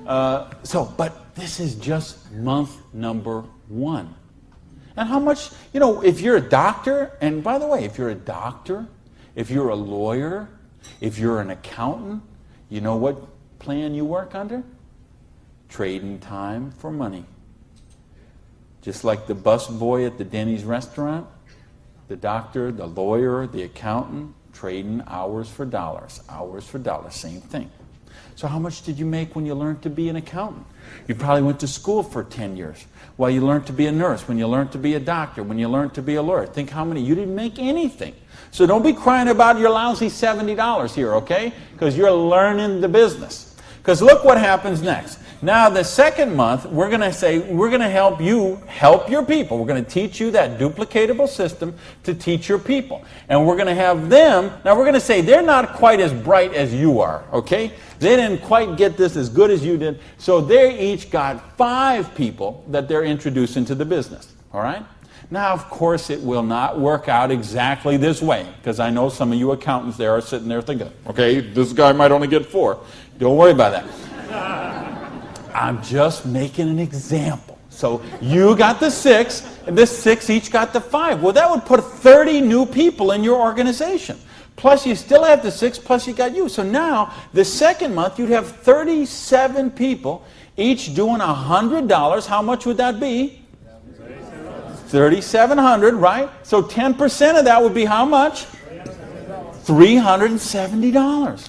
But this is just month number 1. And how much, if you're a doctor, and by the way, if you're a doctor, if you're a lawyer, if you're an accountant, you know what plan you work under? Trading time for money. Just like the bus boy at the Denny's restaurant, the doctor, the lawyer, the accountant, trading hours for dollars, same thing. So how much did you make when you learned to be an accountant? You probably went to school for 10 years. Well, you learned to be a nurse, when you learned to be a doctor, when you learned to be a lawyer. Think how many, you didn't make anything. So don't be crying about your lousy $70 here, okay? Because you're learning the business. Because look what happens next. Now, the second month, we're going to say, we're going to help you help your people. We're going to teach you that duplicatable system to teach your people. And we're going to have them, now we're going to say they're not quite as bright as you are, okay? They didn't quite get this as good as you did. So they each got 5 people that they're introducing to the business, all right? Now, of course, it will not work out exactly this way, because I know some of you accountants there are sitting there thinking, okay, this guy might only get 4. Don't worry about that. I'm just making an example. So you got the 6, and this 6 each got the 5. Well, that would put 30 new people in your organization. Plus, you still have the 6, plus you got you. So now, the second month, you'd have 37 people, each doing $100. How much would that be? $3,700, right? So 10% of that would be how much? $370.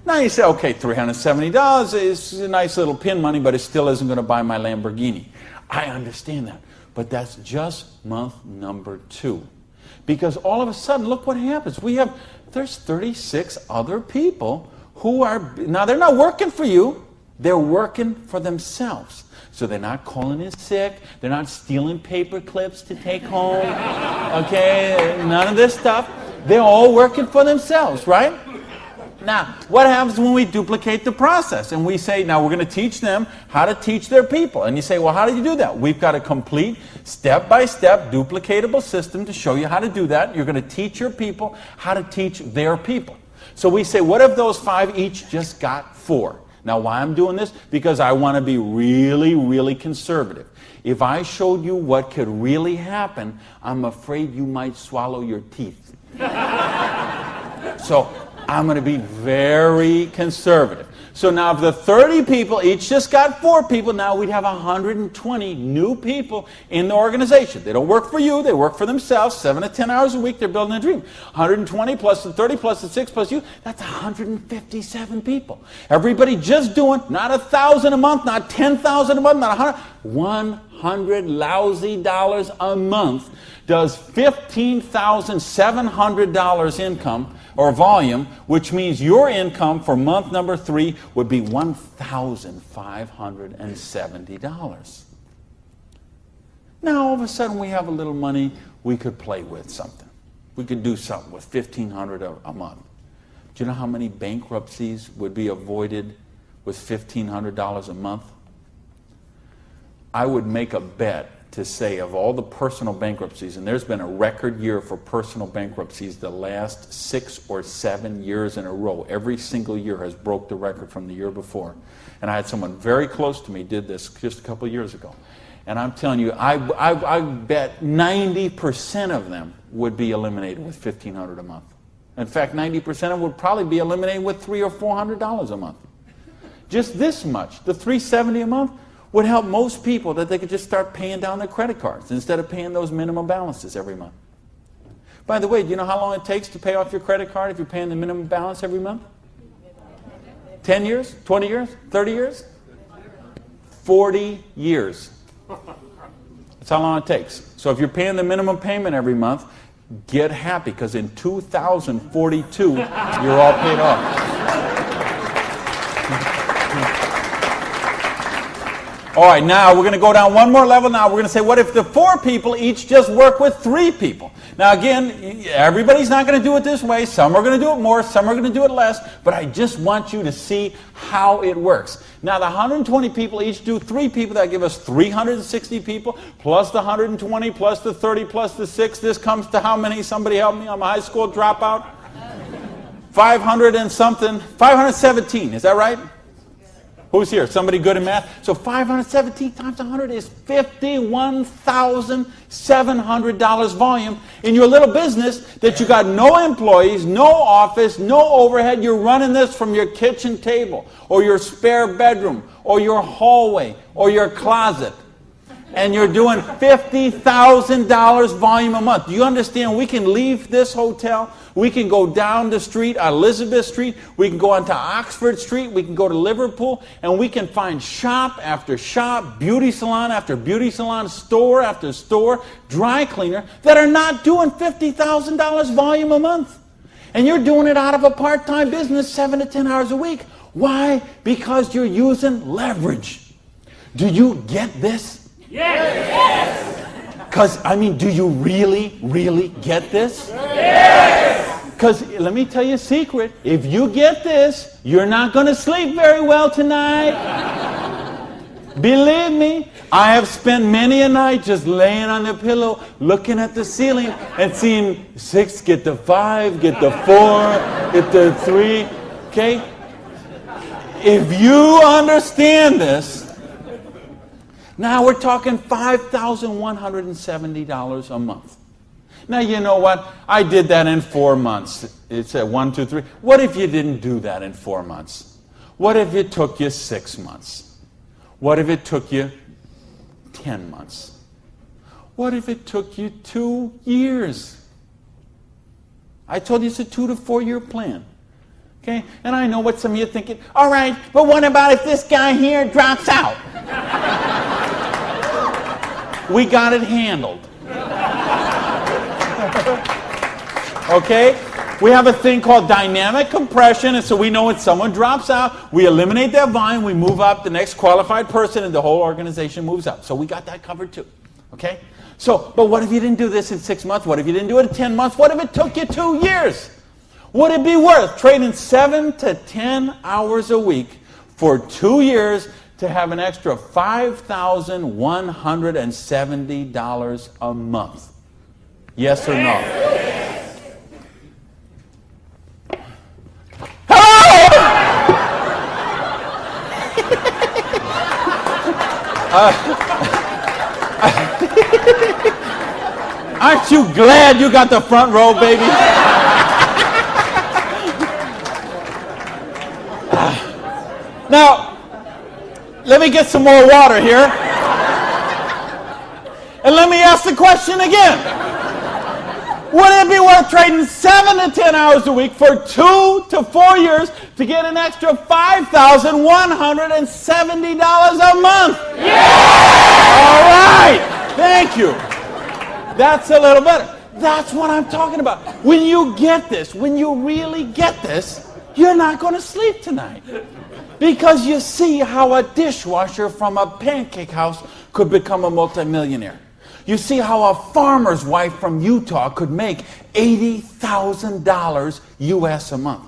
Now you say, okay, $370 is a nice little pin money, but it still isn't going to buy my Lamborghini. I understand that. But that's just month number 2. Because all of a sudden, look what happens. There's 36 other people who are, now they're not working for you, they're working for themselves. So they're not calling in sick, they're not stealing paper clips to take home, okay, none of this stuff. They're all working for themselves, right? Now, what happens when we duplicate the process? And we say, now we're going to teach them how to teach their people. And you say, well, how do you do that? We've got a complete step-by-step duplicatable system to show you how to do that. You're going to teach your people how to teach their people. So we say, what if those 5 each just got 4? Now, why I'm doing this? Because I want to be really, really conservative. If I showed you what could really happen, I'm afraid you might swallow your teeth. So I'm going to be very conservative. So now if the 30 people each just got 4 people, now we'd have 120 new people in the organization. They don't work for you, they work for themselves, 7 to 10 hours a week, they're building a dream. 120 plus the 30 plus the 6 plus you, that's 157 people. Everybody just doing, not 1,000 a month, not 10,000 a month, not 100 lousy dollars a month does $15,700 income or volume, which means your income for month number 3 would be $1,570. Now, all of a sudden, we have a little money, we could play with something. We could do something with $1,500 a month. Do you know how many bankruptcies would be avoided with $1,500 a month? I would make a bet to say of all the personal bankruptcies, and there's been a record year for personal bankruptcies the last 6 or 7 years in a row. Every single year has broke the record from the year before. And I had someone very close to me did this just a couple of years ago. And I'm telling you, I bet 90% of them would be eliminated with $1,500 a month. In fact, 90% of them would probably be eliminated with $300 or $400 a month. Just this much, the $370 a month, would help most people that they could just start paying down their credit cards instead of paying those minimum balances every month. By the way, do you know how long it takes to pay off your credit card if you're paying the minimum balance every month? 10 years? 20 years? 30 years? 40 years. That's how long it takes. So if you're paying the minimum payment every month, get happy, because in 2042, you're all paid off. All right, now we're going to go down one more level. Now we're going to say, what if the 4 people each just work with 3 people? Now again, everybody's not going to do it this way. Some are going to do it more, some are going to do it less, but I just want you to see how it works. Now the 120 people each do 3 people. That give us 360 people, plus the 120, plus the 30, plus the 6. This comes to how many? Somebody help me. I'm a high school dropout. 500 and something. 517, is that right? Who's here? Somebody good in math? So 517 times 100 is $51,700 volume in your little business that you got no employees, no office, no overhead. You're running this from your kitchen table or your spare bedroom or your hallway or your closet. And you're doing $50,000 volume a month. Do you understand? We can leave this hotel. We can go down the street, Elizabeth Street. We can go onto Oxford Street. We can go to Liverpool. And we can find shop after shop, beauty salon after beauty salon, store after store, dry cleaner that are not doing $50,000 volume a month. And you're doing it out of a part-time business 7 to 10 hours a week. Why? Because you're using leverage. Do you get this? Yes! Because, do you really get this? Yes! Because, let me tell you a secret. If you get this, you're not going to sleep very well tonight. Believe me, I have spent many a night just laying on the pillow, looking at the ceiling and seeing 6 get to 5, get to 4, get to 3. Okay? If you understand this, now we're talking $5,170 a month. Now, you know what? I did that in 4 months. It's at 1, 2, 3. What if you didn't do that in 4 months? What if it took you 6 months? What if it took you 10 months? What if it took you 2 years? I told you it's a 2 to 4 year plan. Okay? And I know what some of you are thinking. All right, but what about if this guy here drops out? We got it handled. Okay? We have a thing called dynamic compression, and so we know when someone drops out, we eliminate their volume, we move up the next qualified person, and the whole organization moves up. So we got that covered too. Okay? So, but what if you didn't do this in 6 months? What if you didn't do it in 10 months? What if it took you 2 years? Would it be worth trading 7 to 10 hours a week for 2 years to have an extra $5,170 a month? Yes or no? Aren't you glad you got the front row, baby? Now, let me get some more water here. And let me ask the question again. Would it be worth trading 7 to 10 hours a week for 2 to 4 years to get an extra $5,170 a month? Yeah! All right. Thank you. That's a little better. That's what I'm talking about. When you get this, when you really get this, you're not going to sleep tonight. Because you see how a dishwasher from a pancake house could become a multimillionaire. You see how a farmer's wife from Utah could make $80,000 US a month.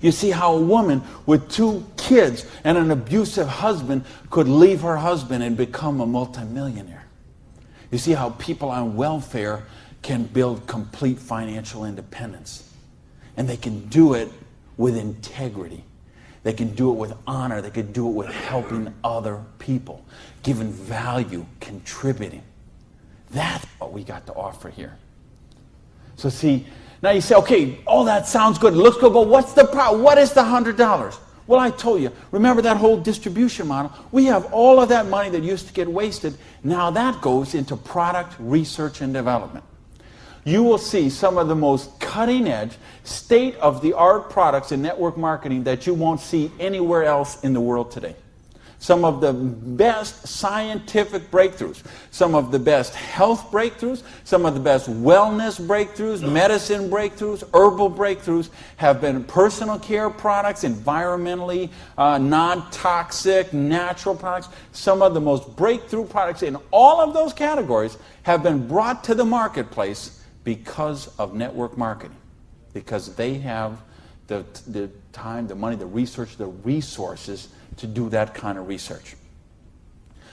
You see how a woman with 2 kids and an abusive husband could leave her husband and become a multimillionaire. You see how people on welfare can build complete financial independence. And they can do it with integrity. They can do it with honor. They can do it with helping other people, giving value, contributing. That's what we got to offer here. So see, now you say, okay, all that sounds good, it looks good, but what's the problem? What is the $100? Well, I told you, remember that whole distribution model? We have all of that money that used to get wasted. Now that goes into product research and development. You will see some of the most cutting-edge, state-of-the-art products in network marketing that you won't see anywhere else in the world today. Some of the best scientific breakthroughs, some of the best health breakthroughs, some of the best wellness breakthroughs, medicine breakthroughs, herbal breakthroughs have been personal care products, environmentally non-toxic, natural products. Some of the most breakthrough products in all of those categories have been brought to the marketplace because of network marketing, because they have the time, the money, the research, the resources to do that kind of research.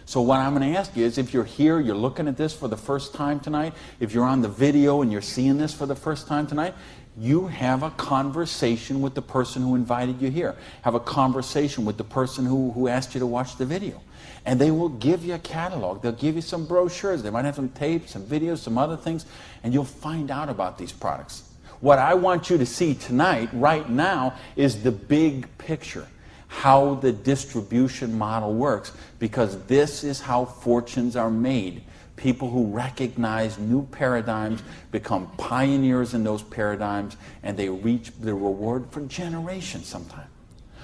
So what I'm going to ask you is, if you're here, you're looking at this for the first time tonight, if you're on the video and you're seeing this for the first time tonight, you have a conversation with the person who invited you here. Have a conversation with the person who asked you to watch the video. And they will give you a catalog. They'll give you some brochures. They might have some tapes, some videos, some other things, and you'll find out about these products. What I want you to see tonight, right now, is the big picture. how the distribution model works, because this is how fortunes are made. People who recognize new paradigms become pioneers in those paradigms, and they reach the reward for generations sometimes.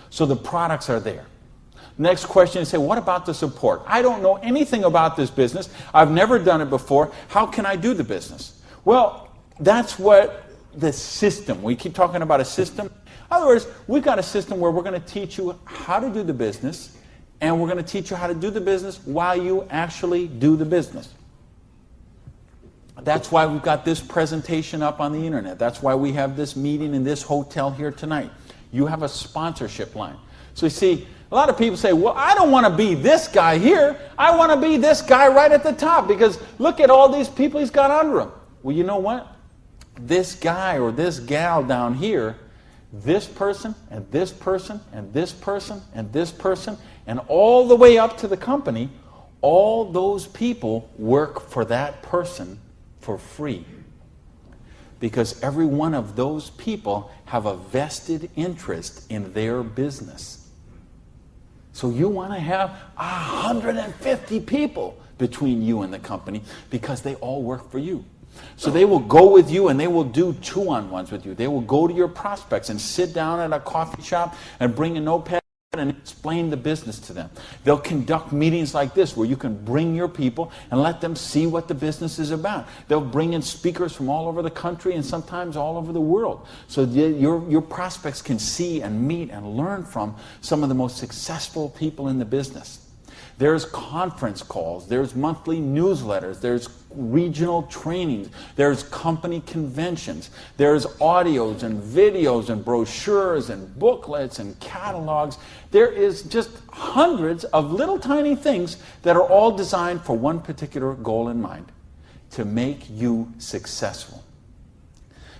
So the products are there. Next question is, say, what about the support? I don't know anything about this business. I've never done it before. How can I do the business? Well, that's what the system, we keep talking about a system. In other words, we've got a system where we're going to teach you how to do the business, and we're going to teach you how to do the business while you actually do the business. That's why we've got this presentation up on the internet. That's why we have this meeting in this hotel here tonight. You have a sponsorship line. So you see, a lot of people say, well, I don't want to be this guy here. I want to be this guy right at the top, because look at all these people he's got under him. Well, you know what? This guy or this gal down here, this person and this person and this person and this person, and all the way up to the company, all those people work for that person for free, because every one of those people have a vested interest in their business. So you want to have 150 people between you and the company, because they all work for you. So they will go with you and they will do 2-on-1s with you. They will go to your prospects and sit down at a coffee shop and bring a notepad and explain the business to them. They'll conduct meetings like this where you can bring your people and let them see what the business is about. They'll bring in speakers from all over the country and sometimes all over the world, so your prospects can see and meet and learn from some of the most successful people in the business. There's conference calls, there's monthly newsletters, there's regional trainings, there's company conventions, there's audios and videos and brochures and booklets and catalogs. There is just hundreds of little tiny things that are all designed for one particular goal in mind: to make you successful.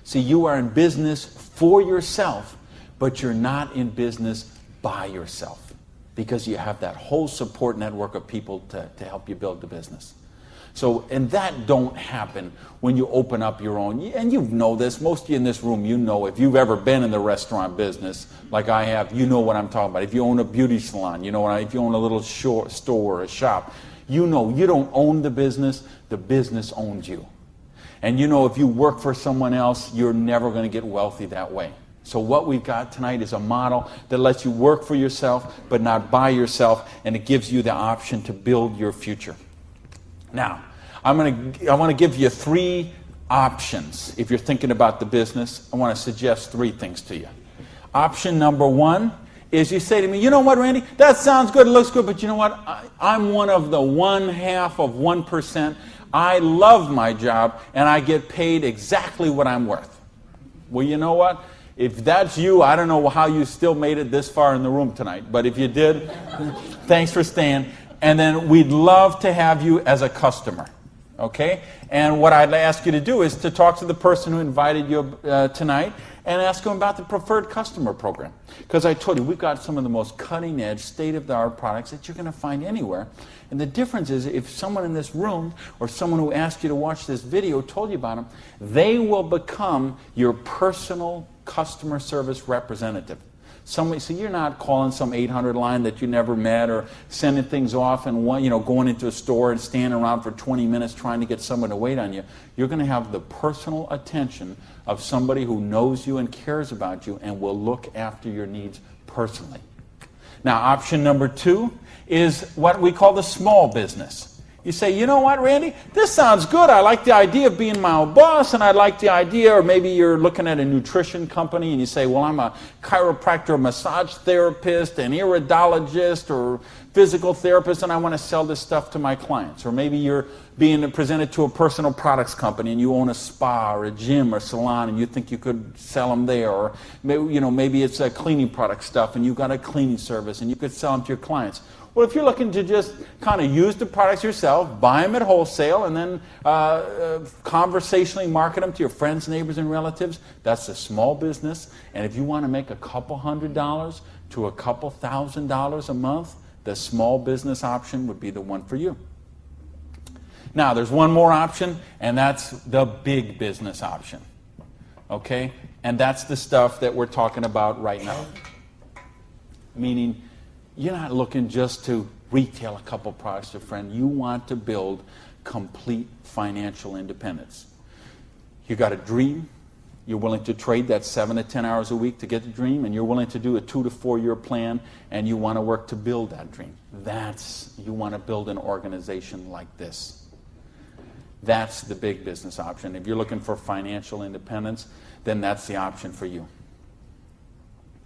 See, you are in business for yourself, but you're not in business by yourself, because you have that whole support network of people to help you build the business. So, and that don't happen when you open up your own, and you know this, most of you in this room, you know, if you've ever been in the restaurant business, like I have, you know what I'm talking about. If you own a beauty salon, you know, if you own a little store or a shop, you know you don't own the business owns you. And you know, if you work for someone else, you're never going to get wealthy that way. So what we've got tonight is a model that lets you work for yourself, but not by yourself, and it gives you the option to build your future. Now, I want to give you 3 options. If you're thinking about the business, I want to suggest 3 things to you. Option number 1 is you say to me, you know what, Randy, that sounds good, it looks good, but you know what, I'm one of the 0.1%. I love my job, and I get paid exactly what I'm worth. Well, you know what? If that's you, I don't know how you still made it this far in the room tonight, but if you did, thanks for staying. And then we'd love to have you as a customer, okay? And what I'd ask you to do is to talk to the person who invited you tonight and ask them about the preferred customer program. Because I told you, we've got some of the most cutting-edge, state-of-the-art products that you're going to find anywhere. And the difference is, if someone in this room or someone who asked you to watch this video told you about them, they will become your personal customer service representative. So you're not calling some 800 line that you never met, or sending things off and going into a store and standing around for 20 minutes trying to get someone to wait on you. You're going to have the personal attention of somebody who knows you and cares about you and will look after your needs personally. Now, option number 2 is what we call the small business. You say, you know what, Randy, this sounds good. I like the idea of being my own boss, and I like the idea, or maybe you're looking at a nutrition company and you say, well, I'm a chiropractor, massage therapist, an iridologist, or physical therapist, and I want to sell this stuff to my clients. Or maybe you're being presented to a personal products company and you own a spa or a gym or salon and you think you could sell them there. Or maybe it's a cleaning product stuff and you've got a cleaning service and you could sell them to your clients. Well, if you're looking to just kind of use the products yourself, buy them at wholesale, and then conversationally market them to your friends, neighbors, and relatives, that's a small business. And if you want to make a couple $100 to a couple $1,000 a month, the small business option would be the one for you. Now, there's one more option, and that's the big business option. Okay? And that's the stuff that we're talking about right now. Meaning, you're not looking just to retail a couple products to a friend. You want to build complete financial independence. You got a dream. You're willing to trade that 7 to 10 hours a week to get the dream, and you're willing to do a 2 to 4 year plan, and you want to work to build that dream. You want to build an organization like this. That's the big business option. If you're looking for financial independence, then that's the option for you.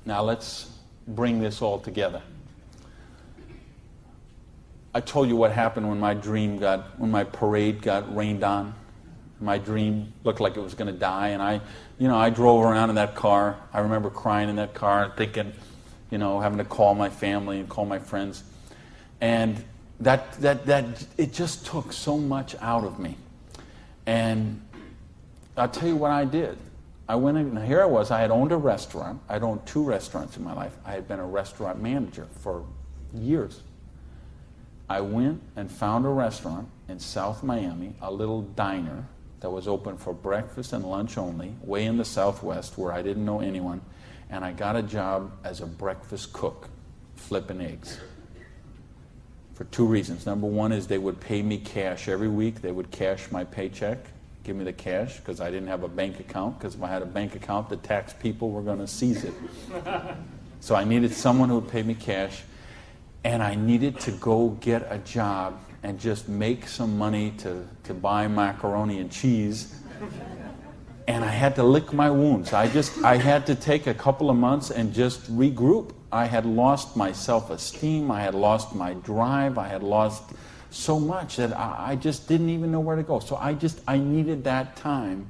Now let's bring this all together. I told you what happened when my parade got rained on. My dream looked like it was going to die, and I drove around in that car. I remember crying in that car and thinking, having to call my family and call my friends. And that it just took so much out of me. And I'll tell you what I did. I went in, and here I was. I had owned a restaurant. I'd owned 2 restaurants in my life. I had been a restaurant manager for years. I went and found a restaurant in South Miami, a little diner that was open for breakfast and lunch only, way in the Southwest where I didn't know anyone, and I got a job as a breakfast cook, flipping eggs. For 2 reasons. Number 1 is they would pay me cash every week. They would cash my paycheck, give me the cash, because I didn't have a bank account, because if I had a bank account, the tax people were going to seize it. So I needed someone who would pay me cash, and I needed to go get a job and just make some money to buy macaroni and cheese. And I had to lick my wounds. I had to take a couple of months and just regroup. I had lost my self-esteem. I had lost my drive. I had lost so much that I just didn't even know where to go. So I needed that time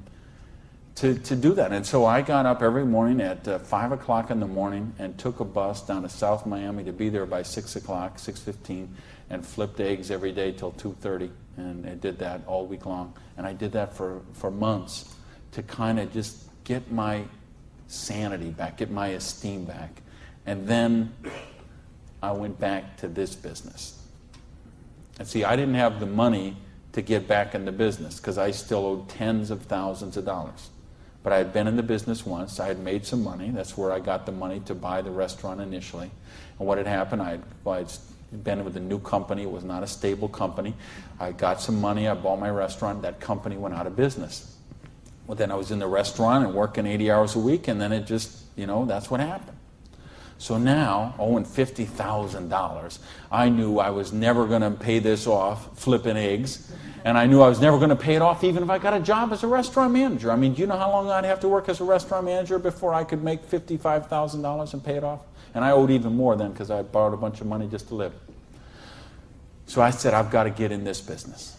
to do that. And so I got up every morning at 5 o'clock in the morning and took a bus down to South Miami to be there by 6 o'clock, 6:15, and flipped eggs every day till 2:30. And I did that all week long. And I did that for months to kind of just get my sanity back, get my esteem back. And then I went back to this business. And see, I didn't have the money to get back in the business because I still owed tens of thousands of dollars. But I had been in the business once. I had made some money. That's where I got the money to buy the restaurant initially. And what had happened, I'd been with a new company. It was not a stable company. I got some money. I bought my restaurant. That company went out of business. Well, then I was in the restaurant and working 80 hours a week, and then it just, that's what happened. So now, owing $50,000, I knew I was never going to pay this off flipping eggs, and I knew I was never going to pay it off even if I got a job as a restaurant manager. I mean, do you know how long I'd have to work as a restaurant manager before I could make $55,000 and pay it off? And I owed even more then because I borrowed a bunch of money just to live. So I said, I've got to get in this business.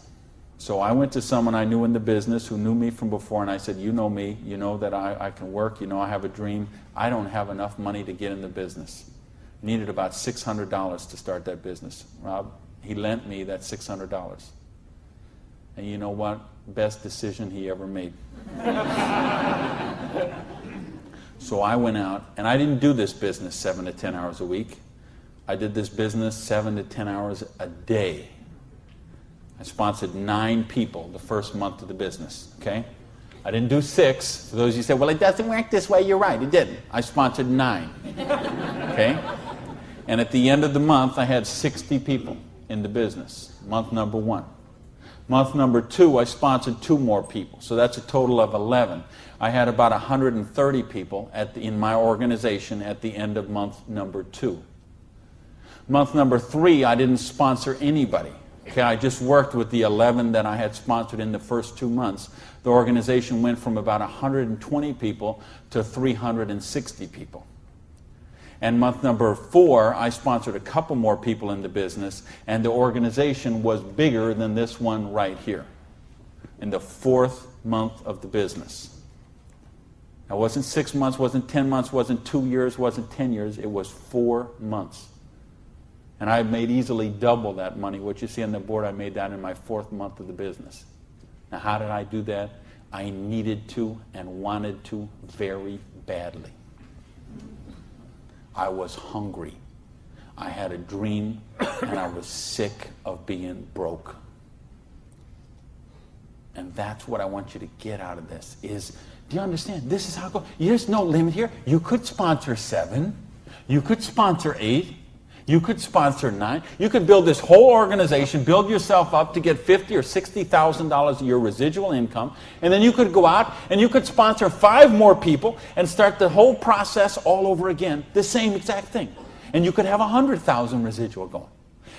So I went to someone I knew in the business who knew me from before, and I said, you know me, you know that I can work, you know I have a dream. I don't have enough money to get in the business. Needed about $600 to start that business. Rob, he lent me that $600. And you know what? Best decision he ever made. So I went out, and I didn't do this business 7 to 10 hours a week. I did this business 7 to 10 hours a day. I sponsored 9 people the first month of the business, okay? I didn't do 6. For those of you who say, well, it doesn't work this way, you're right, it didn't. I sponsored 9, okay? And at the end of the month, I had 60 people in the business, month number 1. Month number 2, I sponsored 2 more people, so that's a total of 11. I had about 130 people in my organization at the end of month number 2. Month number 3, I didn't sponsor anybody. Okay, I just worked with the 11 that I had sponsored in the first 2 months. The organization went from about 120 people to 360 people. And month number 4, I sponsored a couple more people in the business, and the organization was bigger than this one right here in the 4th month of the business. Now, it wasn't 6 months, wasn't 10 months, wasn't 2 years, wasn't 10 years. It was 4 months. And I made easily double that money. What you see on the board, I made that in my 4th month of the business. Now, how did I do that? I needed to and wanted to very badly. I was hungry. I had a dream, and I was sick of being broke. And that's what I want you to get out of this is, do you understand? This is how it goes. There's no limit here. You could sponsor 7. You could sponsor 8. You could sponsor 9. You could build this whole organization, build yourself up to get $50,000 or $60,000 a year residual income, and then you could go out and you could sponsor 5 more people and start the whole process all over again, the same exact thing. And you could have 100,000 residual going.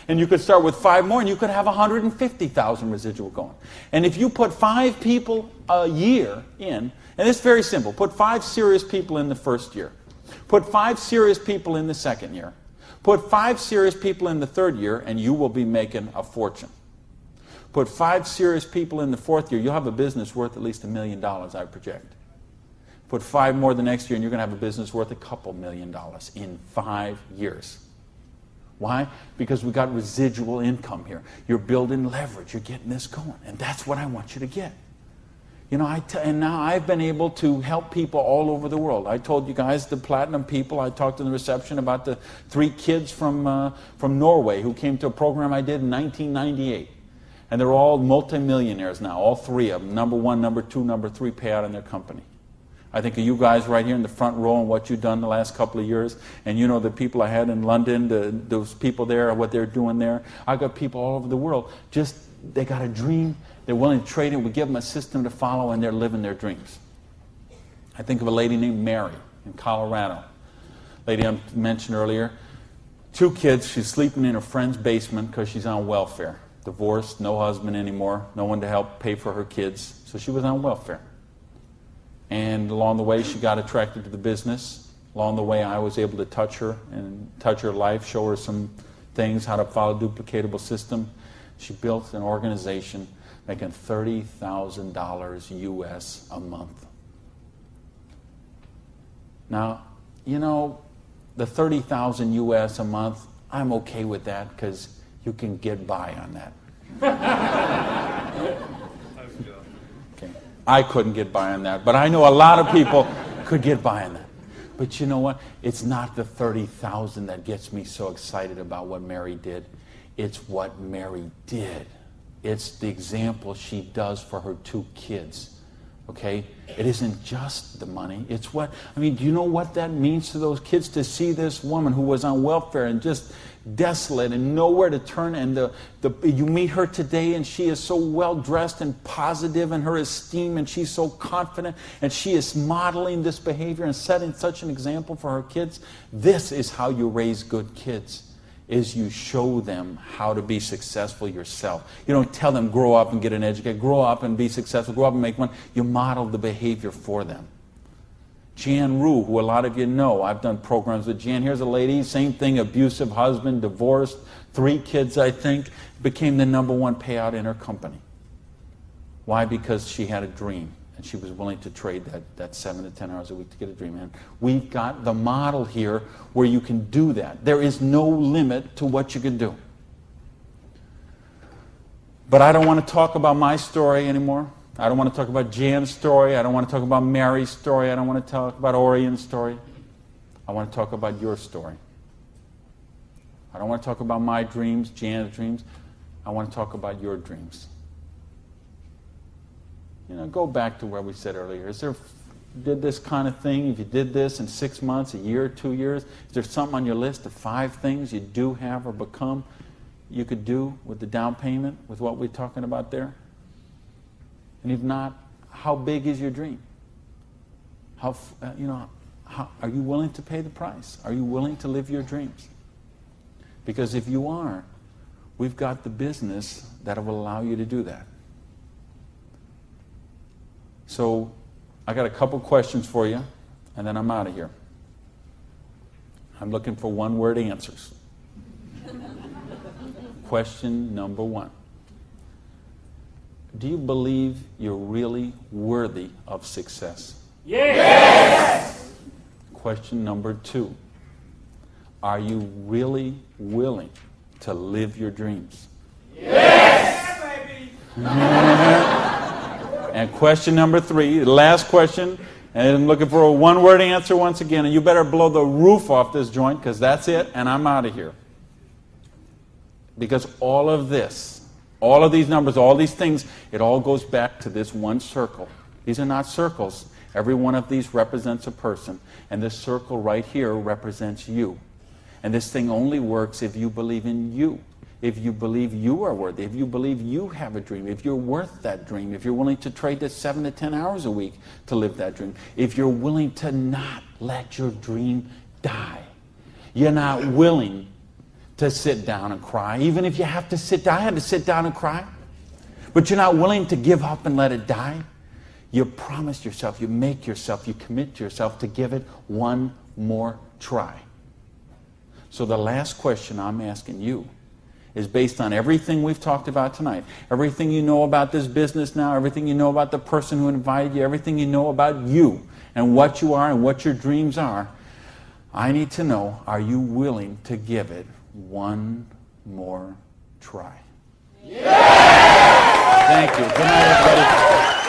And you could start with 5 more and you could have 150,000 residual going. And if you put 5 people a year in, and it's very simple, put 5 serious people in the first year, put 5 serious people in the second year, put 5 serious people in the third year, and you will be making a fortune. Put 5 serious people in the fourth year, you'll have a business worth at least $1 million, I project. Put 5 more the next year, and you're going to have a business worth a couple $1 million in 5 years. Why? Because we got residual income here. You're building leverage. You're getting this going. And that's what I want you to get. You know, and now I've been able to help people all over the world. I told you guys, the platinum people, I talked in the reception about the 3 kids from Norway who came to a program I did in 1998. And they're all multimillionaires now, all 3 of them. Number 1, number 2, number 3 pay out in their company. I think of you guys right here in the front row and what you've done the last couple of years. And you know the people I had in London, those people there, what they're doing there. I got people all over the world. Just, they got a dream. They're willing to trade it. We give them a system to follow, and they're living their dreams. I think of a lady named Mary in Colorado. Lady I mentioned earlier. 2 kids. She's sleeping in her friend's basement because she's on welfare. Divorced, no husband anymore, no one to help pay for her kids. So she was on welfare. And along the way, she got attracted to the business. Along the way, I was able to touch her and touch her life, show her some things, how to follow a duplicatable system. She built an organization making $30,000 US a month. Now, you know, the $30,000 US a month, I'm okay with that because you can get by on that. Okay. I couldn't get by on that, but I know a lot of people could get by on that. But you know what? It's not the 30,000 that gets me so excited about what Mary did. It's what Mary did. It's the example she does for her 2 kids. Okay? It isn't just the money. It's what, I mean, do you know what that means to those kids to see this woman who was on welfare and just desolate and nowhere to turn, and you meet her today and she is so well dressed and positive in her esteem, and she's so confident, and she is modeling this behavior and setting such an example for her kids. This is how you raise good kids, is you show them how to be successful yourself. You don't tell them grow up and get an education, grow up and be successful, grow up and make money. You model the behavior for them. Jan Rue, who a lot of you know, I've done programs with Jan. Here's a lady, same thing, abusive husband, divorced, 3 kids, I think, became the #1 payout in her company. Why? Because she had a dream, and she was willing to trade that 7 to 10 hours a week to get a dream. And we've got the model here where you can do that. There is no limit to what you can do. But I don't want to talk about my story anymore. I don't want to talk about Jan's story. I don't want to talk about Mary's story. I don't want to talk about Orion's story. I want to talk about your story. I don't want to talk about my dreams, Jan's dreams. I want to talk about your dreams. You know, go back to where we said earlier. Is there, did this kind of thing, if you did this in 6 months, a year, 2 years, is there something on your list of 5 things you do have or become you could do with the down payment, with what we're talking about there? And if not, how big is your dream? How are you willing to pay the price? Are you willing to live your dreams? Because if you are, we've got the business that will allow you to do that. So I got a couple questions for you, and then I'm out of here. I'm looking for 1-word answers. Question number 1. Do you believe you're really worthy of success? Yes! Question number 2. Are you really willing to live your dreams? Yes! Baby! And question number 3, the last question, and I'm looking for a 1-word answer once again, and you better blow the roof off this joint, because that's it, and I'm out of here. Because all of this, all of these numbers, all these things, it all goes back to this one circle. These are not circles. Every one of these represents a person. And this circle right here represents you. And this thing only works if you believe in you. If you believe you are worthy, if you believe you have a dream, if you're worth that dream, if you're willing to trade the 7 to 10 hours a week to live that dream, if you're willing to not let your dream die. You're not willing to sit down and cry, even if you have to sit down. I had to sit down and cry. But you're not willing to give up and let it die. You promise yourself, you make yourself, you commit to yourself to give it one more try. So the last question I'm asking you is based on everything we've talked about tonight, everything you know about this business now, everything you know about the person who invited you, everything you know about you and what you are and what your dreams are. I need to know, are you willing to give it one more try? Yes! Thank you. Good night, everybody.